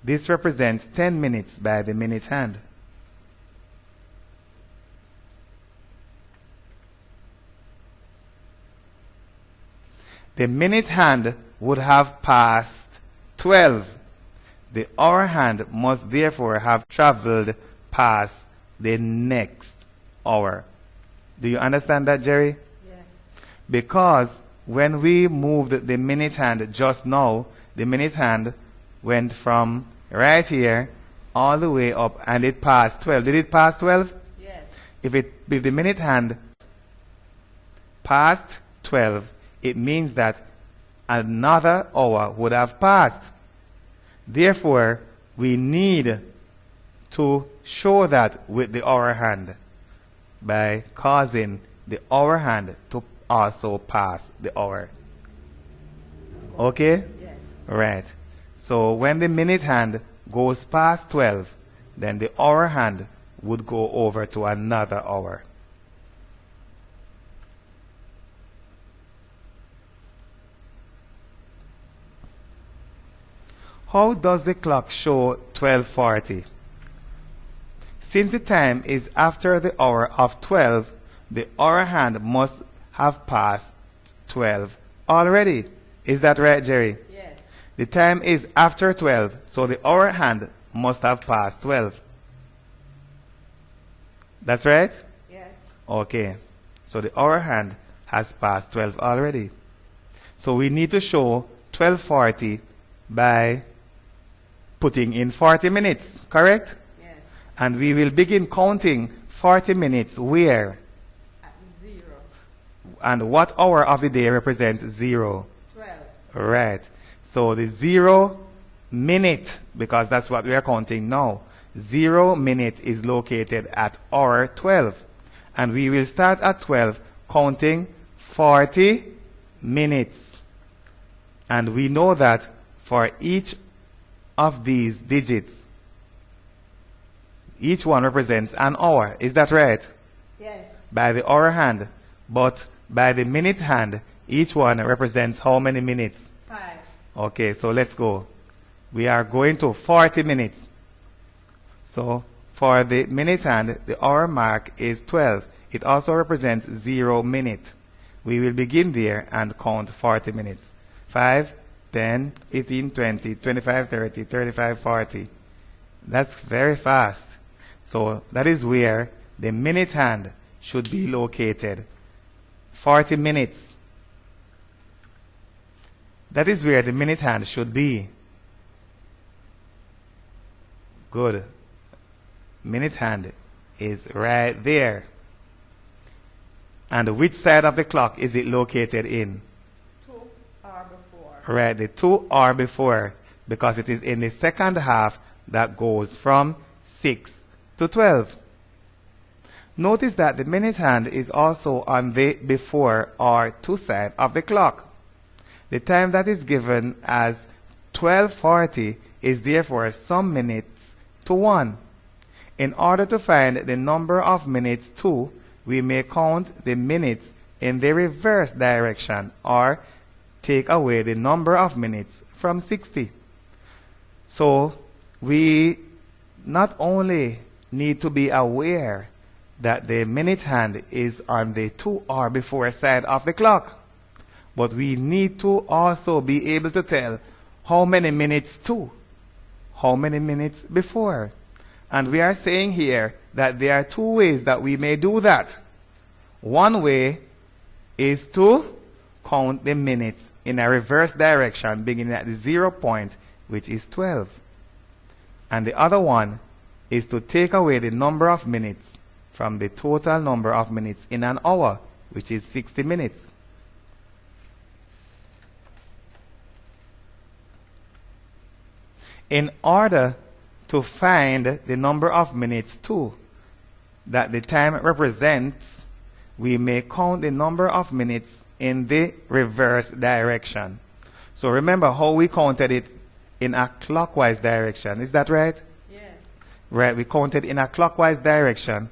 This represents 10 minutes by the minute hand. The minute hand would have passed 12. The hour hand must therefore have traveled past the next hour. Do you understand that, Jerry? Yes. Because when we moved the minute hand just now, the minute hand went from right here all the way up and it passed 12. Did it pass 12? Yes. If the minute hand passed 12, it means that another hour would have passed. Therefore, we need to show that with the hour hand by causing the hour hand to also pass the hour. Okay? Yes. Right. So when the minute hand goes past 12, then the hour hand would go over to another hour. How does the clock show 12:40? Since the time is after the hour of 12, the hour hand must have passed 12 already. Is that right, Jerry? Yes. The time is after 12, so the hour hand must have passed 12. That's right? Yes. Okay. So the hour hand has passed 12 already. So we need to show 12:40 by putting in 40 minutes, correct? Yes. And we will begin counting 40 minutes where? At 0. And what hour of the day represents 0? 12. Right. So the 0 minute, because that's what we are counting now, 0 minute is located at hour 12. And we will start at 12 counting 40 minutes. And we know that for each of these digits, each one represents an hour. Is that right? Yes. By the hour hand. But by the minute hand, each one represents how many minutes? 5. Okay, so let's go. We are going to 40 minutes. So for the minute hand, the hour mark is 12. It also represents 0 minute. We will begin there and count 40 minutes. 5, 10, 15, 20, 25, 30, 35, 40. That's very fast. So that is where the minute hand should be located. 40 minutes. That is where the minute hand should be. Good. Minute hand is right there. And which side of the clock is it located in? 2 hours before. Right, the 2 hours before, because it is in the second half that goes from 6 to 12. Notice that the minute hand is also on the before or to side of the clock. The time that is given as 12:40 is therefore some minutes to 1. In order to find the number of minutes to, we may count the minutes in the reverse direction or take away the number of minutes from 60. So we not only need to be aware that the minute hand is on the 2 hour before side of the clock, but we need to also be able to tell how many minutes to, how many minutes before. And we are saying here that there are 2 ways that we may do that. One way is to count the minutes in a reverse direction beginning at the 0 point, which is 12. And the other one is to take away the number of minutes from the total number of minutes in an hour, which is 60 minutes. In order to find the number of minutes too that the time represents, we may count the number of minutes in the reverse direction. So remember how we counted it in a clockwise direction. Is that right? Yes. Right, we counted in a clockwise direction.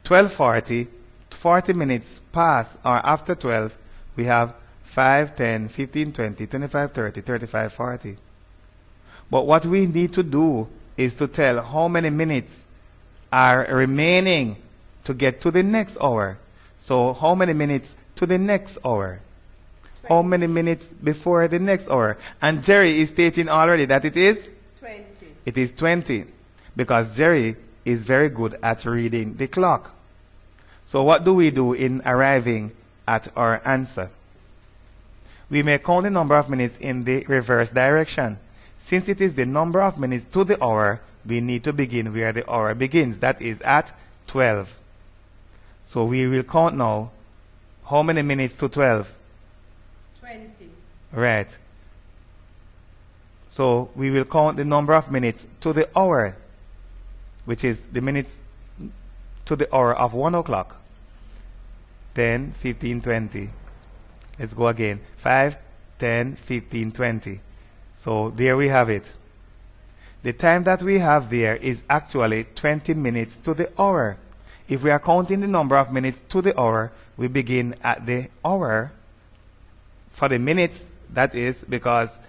12:40, 40 minutes past or after 12, we have 5, 10, 15, 20, 25, 30, 35, 40. But what we need to do is to tell how many minutes are remaining to get to the next hour. So how many minutes to the next hour? How many minutes before the next hour? And Jerry is stating already that it is? 20. It is 20. Because Jerry is very good at reading the clock. So what do we do in arriving at our answer? We may count the number of minutes in the reverse direction. Since it is the number of minutes to the hour, we need to begin where the hour begins. That is at 12. So we will count now. How many minutes to 12? 20. Right. So we will count the number of minutes to the hour, which is the minutes to the hour of 1 o'clock. 10, 15, 20. Let's go again. 5, 10, 15, 20. So there we have it. The time that we have there is actually 20 minutes to the hour. If we are counting the number of minutes to the hour, we begin at the hour. For the minutes, that is because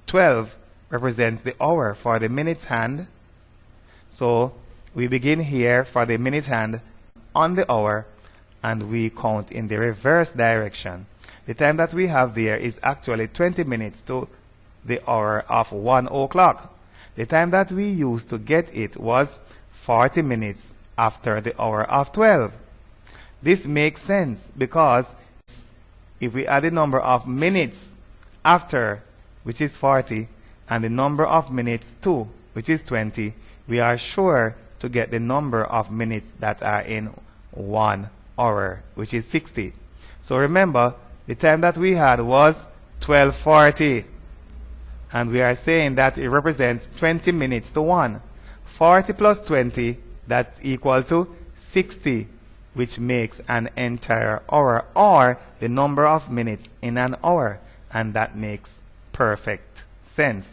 12 represents the hour for the minutes hand. So we begin here for the minute hand on the hour, and we count in the reverse direction. The time that we have there is actually 20 minutes to the hour of 1 o'clock. The time that we used to get it was 40 minutes after the hour of 12. This makes sense because if we add the number of minutes after, which is 40, and the number of minutes to, which is 20, we are sure to get the number of minutes that are in 1 hour, which is 60. So remember, the time that we had was 12:40. And we are saying that it represents 20 minutes to 1. 40 plus 20, that's equal to 60, which makes an entire hour, or the number of minutes in an hour. And that makes perfect sense.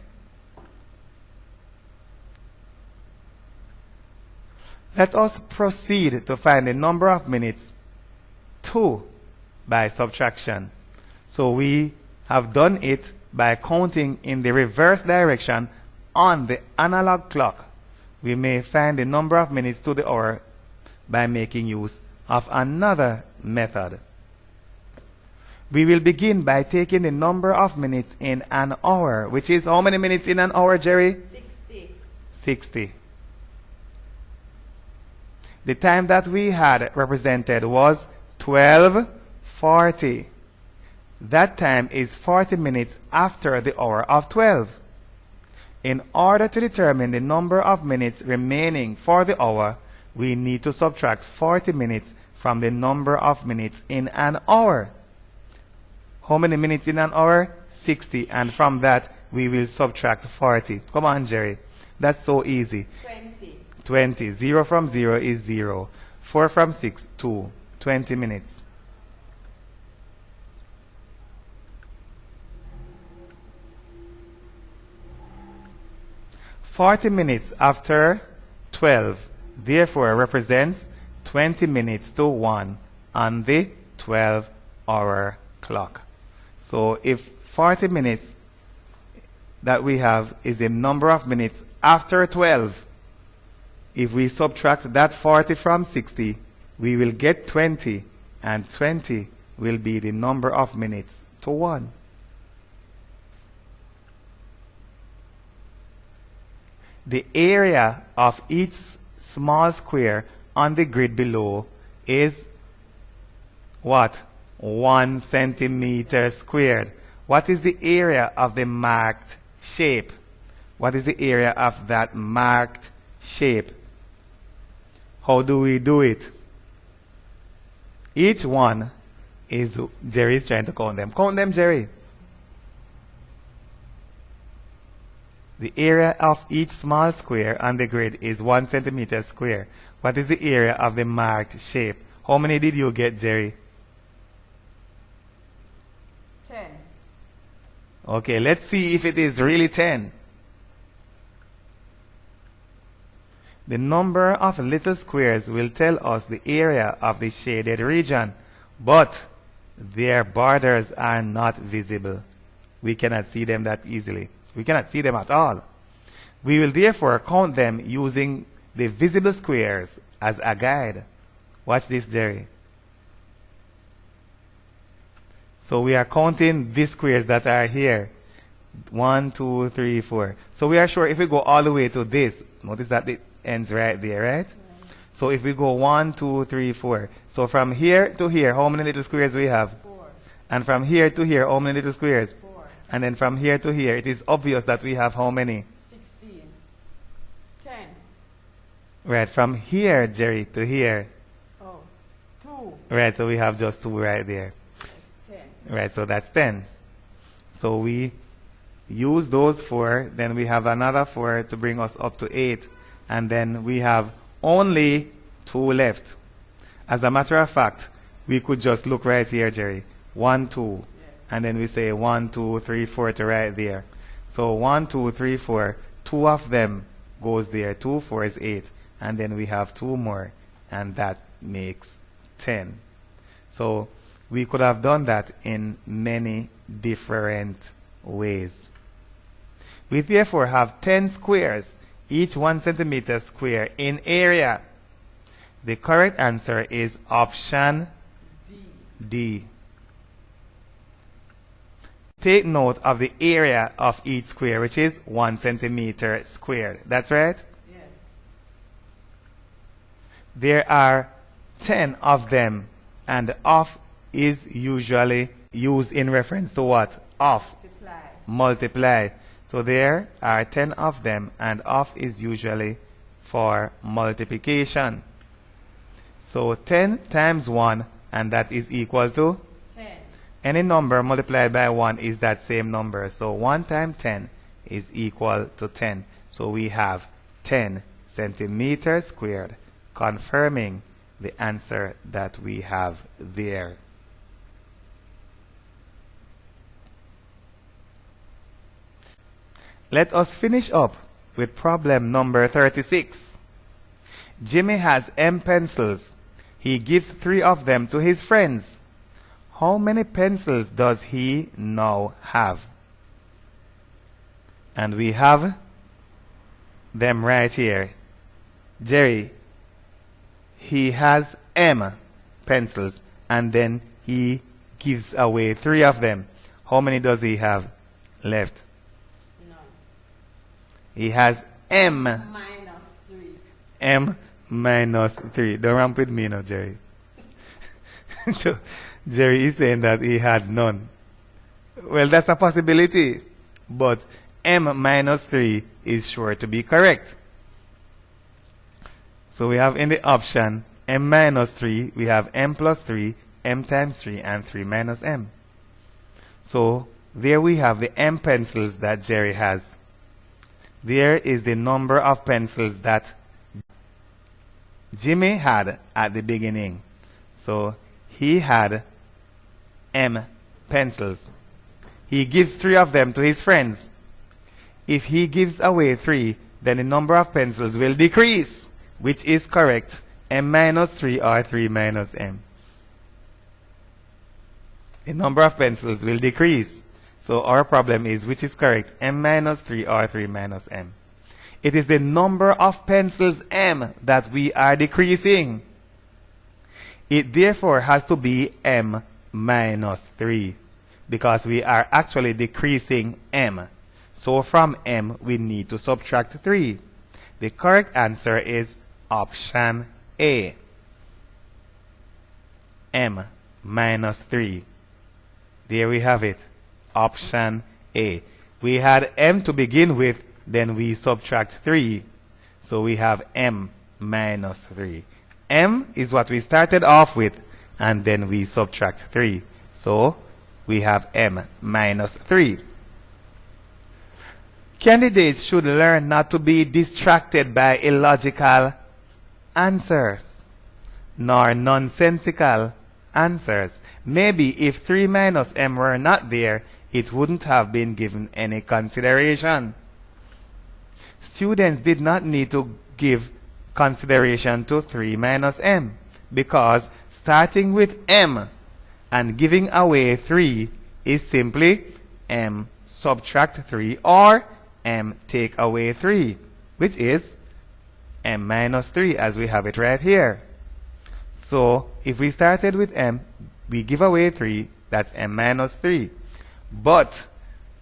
Let us proceed to find the number of minutes 2 by subtraction. So we have done it by counting in the reverse direction on the analog clock. We may find the number of minutes to the hour by making use of another method. We will begin by taking the number of minutes in an hour, which is how many minutes in an hour, Jerry? 60. 60. The time that we had represented was 12:40. That time is 40 minutes after the hour of 12. In order to determine the number of minutes remaining for the hour, we need to subtract 40 minutes from the number of minutes in an hour. How many minutes in an hour? 60. And from that, we will subtract 40. Come on, Jerry. That's so easy. 20. 20. 0 from 0 is 0. 4 from 6, 2. 20 minutes. 40 minutes after 12, therefore represents 20 minutes to 1 on the 12-hour clock. So if 40 minutes that we have is the number of minutes after 12, if we subtract that 40 from 60, we will get 20, and 20 will be the number of minutes to 1. The area of each small square on the grid below is what? 1 centimeter squared. What is the area of the marked shape? What is the area of that marked shape? How do we do it? Each one is, Jerry's trying to count them. Count them, Jerry. The area of each small square on the grid is 1 centimeter square. What is the area of the marked shape? How many did you get, Jerry? 10. Okay, let's see if it is really 10. The number of little squares will tell us the area of the shaded region, but their borders are not visible. We cannot see them that easily. We cannot see them at all. We will therefore count them using the visible squares as a guide. Watch this, Jerry. So we are counting these squares that are here. 1, 2, 3, 4. So we are sure if we go all the way to this, notice that it ends right there, right? So if we go 1, 2, 3, 4. So from here to here, how many little squares we have? 4. And from here to here, how many little squares? 4. And then from here to here, it is obvious that we have how many? 16. 10. Right, from here, Jerry, to here. Oh, 2. Right, so we have just 2 right there. That's 10. Right, so that's 10. So we use those 4, then we have another 4 to bring us up to 8. And then we have only 2 left. As a matter of fact, we could just look right here, Jerry. 1, 2. Yes. And then we say 1, 2, 3, 4 to right there. So 1, 2, 3, 4. 2 of them goes there. 2, 4 is 8. And then we have 2 more. And that makes 10. So we could have done that in many different ways. We therefore have 10 squares, each 1 centimeter square in area. The correct answer is option D. Take note of the area of each square, which is 1 centimeter squared. That's right? Yes. There are 10 of them, and of is usually used in reference to what? Of. Multiply. So there are 10 of them, and of is usually for multiplication. So 10 times 1, and that is equal to? 10. Any number multiplied by 1 is that same number. So 1 times 10 is equal to 10. So we have 10 centimeters squared, confirming the answer that we have there. Let us finish up with problem number 36. Jimmy has M pencils. He gives 3 of them to his friends. How many pencils does he now have? And we have them right here. Jerry, he has M pencils, and then he gives away 3 of them. How many does he have left? None. He has M. Minus 3. M minus 3. Don't ramp with me now, Jerry. So, Jerry is saying that he had none. Well, that's a possibility. But M minus 3 is sure to be correct. So we have in the option M minus 3, we have M plus 3, M times 3, and 3 minus M. So there we have the M pencils that Jerry has. There is the number of pencils that Jimmy had at the beginning. So he had M pencils. He gives 3 of them to his friends. If he gives away 3, then the number of pencils will decrease. Which is correct? M minus 3 or 3 minus M? The number of pencils will decrease. So our problem is, which is correct? M minus 3 or 3 minus M? It is the number of pencils M that we are decreasing. It therefore has to be M minus 3, because we are actually decreasing M. So from M we need to subtract 3. The correct answer is option A. M minus 3. There we have it. Option A. We had M to begin with, then we subtract 3. So we have M minus 3. M is what we started off with, and then we subtract 3. So we have M minus 3. Candidates should learn not to be distracted by illogical answers, nor nonsensical answers. Maybe if 3 minus m were not there, it wouldn't have been given any consideration. Students did not need to give consideration to 3 minus m because starting with m and giving away 3 is simply m subtract 3 or m take away 3, which is m minus 3 as we have it right here. So if we started with m, we give away 3, that's m minus 3. But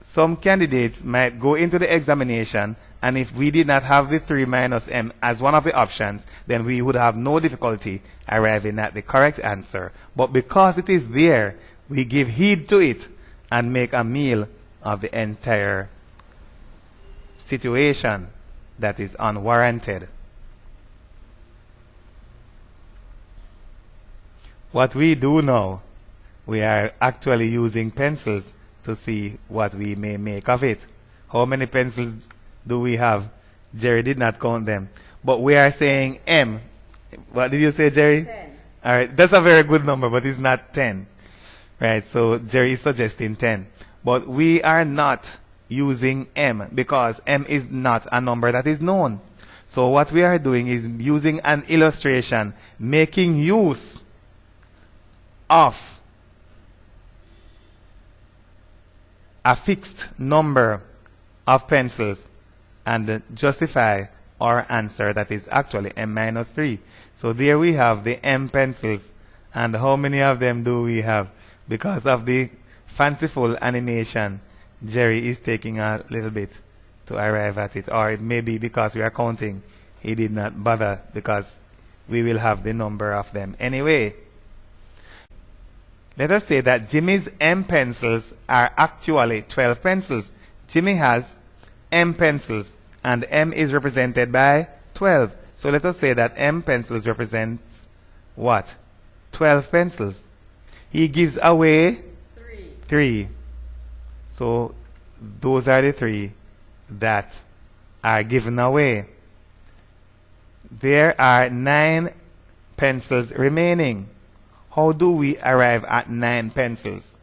some candidates might go into the examination, and if we did not have the 3 minus m as one of the options, then we would have no difficulty arriving at the correct answer. But because it is there, we give heed to it and make a meal of the entire situation that is unwarranted. What we do now, we are actually using pencils to see what we may make of it. How many pencils do we have? Jerry did not count them. But we are saying m. What did you say, Jerry? 10. All right, that's a very good number, but it's not 10. Right, so Jerry is suggesting 10. But we are not using m because m is not a number that is known. So what we are doing is using an illustration, making use of a fixed number of pencils and justify our answer that is actually m minus 3. So there we have the m pencils. And how many of them do we have? Because of the fanciful animation, Jerry is taking a little bit to arrive at it. Or it may be because we are counting, he did not bother because we will have the number of them anyway. Let us say that Jimmy's m pencils are actually 12 pencils. Jimmy has m pencils and m is represented by 12. So let us say that m pencils represents what? 12 pencils. He gives away 3. So those are the 3 that are given away. There are 9 pencils remaining. How do we arrive at 9 pencils?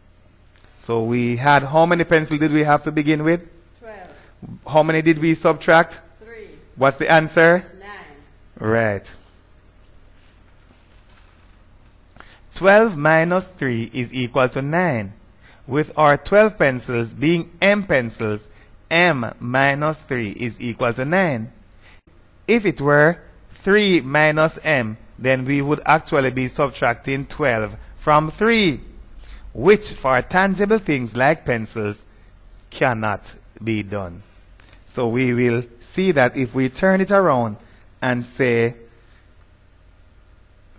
So we had, how many pencils did we have to begin with? 12. How many did we subtract? 3. What's the answer? 9. Right. 12 minus 3 is equal to 9. With our 12 pencils being m pencils, m minus 3 is equal to 9. If it were 3 minus m, then we would actually be subtracting 12 from 3, which for tangible things like pencils cannot be done. So we will see that if we turn it around and say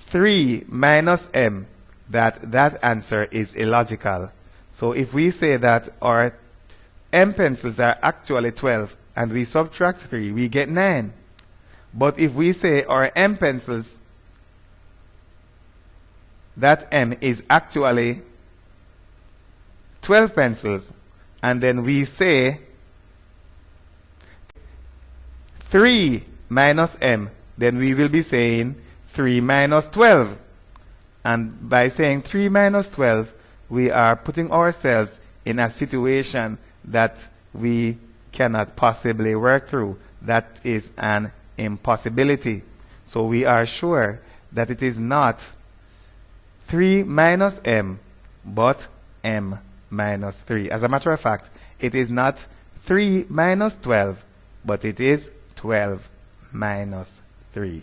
3 minus m, that answer is illogical. So if we say that our m pencils are actually 12 and we subtract 3, we get 9. But if we say our m pencils, that m is actually 12 pencils, and then we say 3 minus m, then we will be saying 3 minus 12. And by saying 3 minus 12, we are putting ourselves in a situation that we cannot possibly work through. That is an impossibility. So we are sure that it is not 3 minus m, but m minus 3. As a matter of fact, it is not 3 minus 12, but it is 12 minus 3.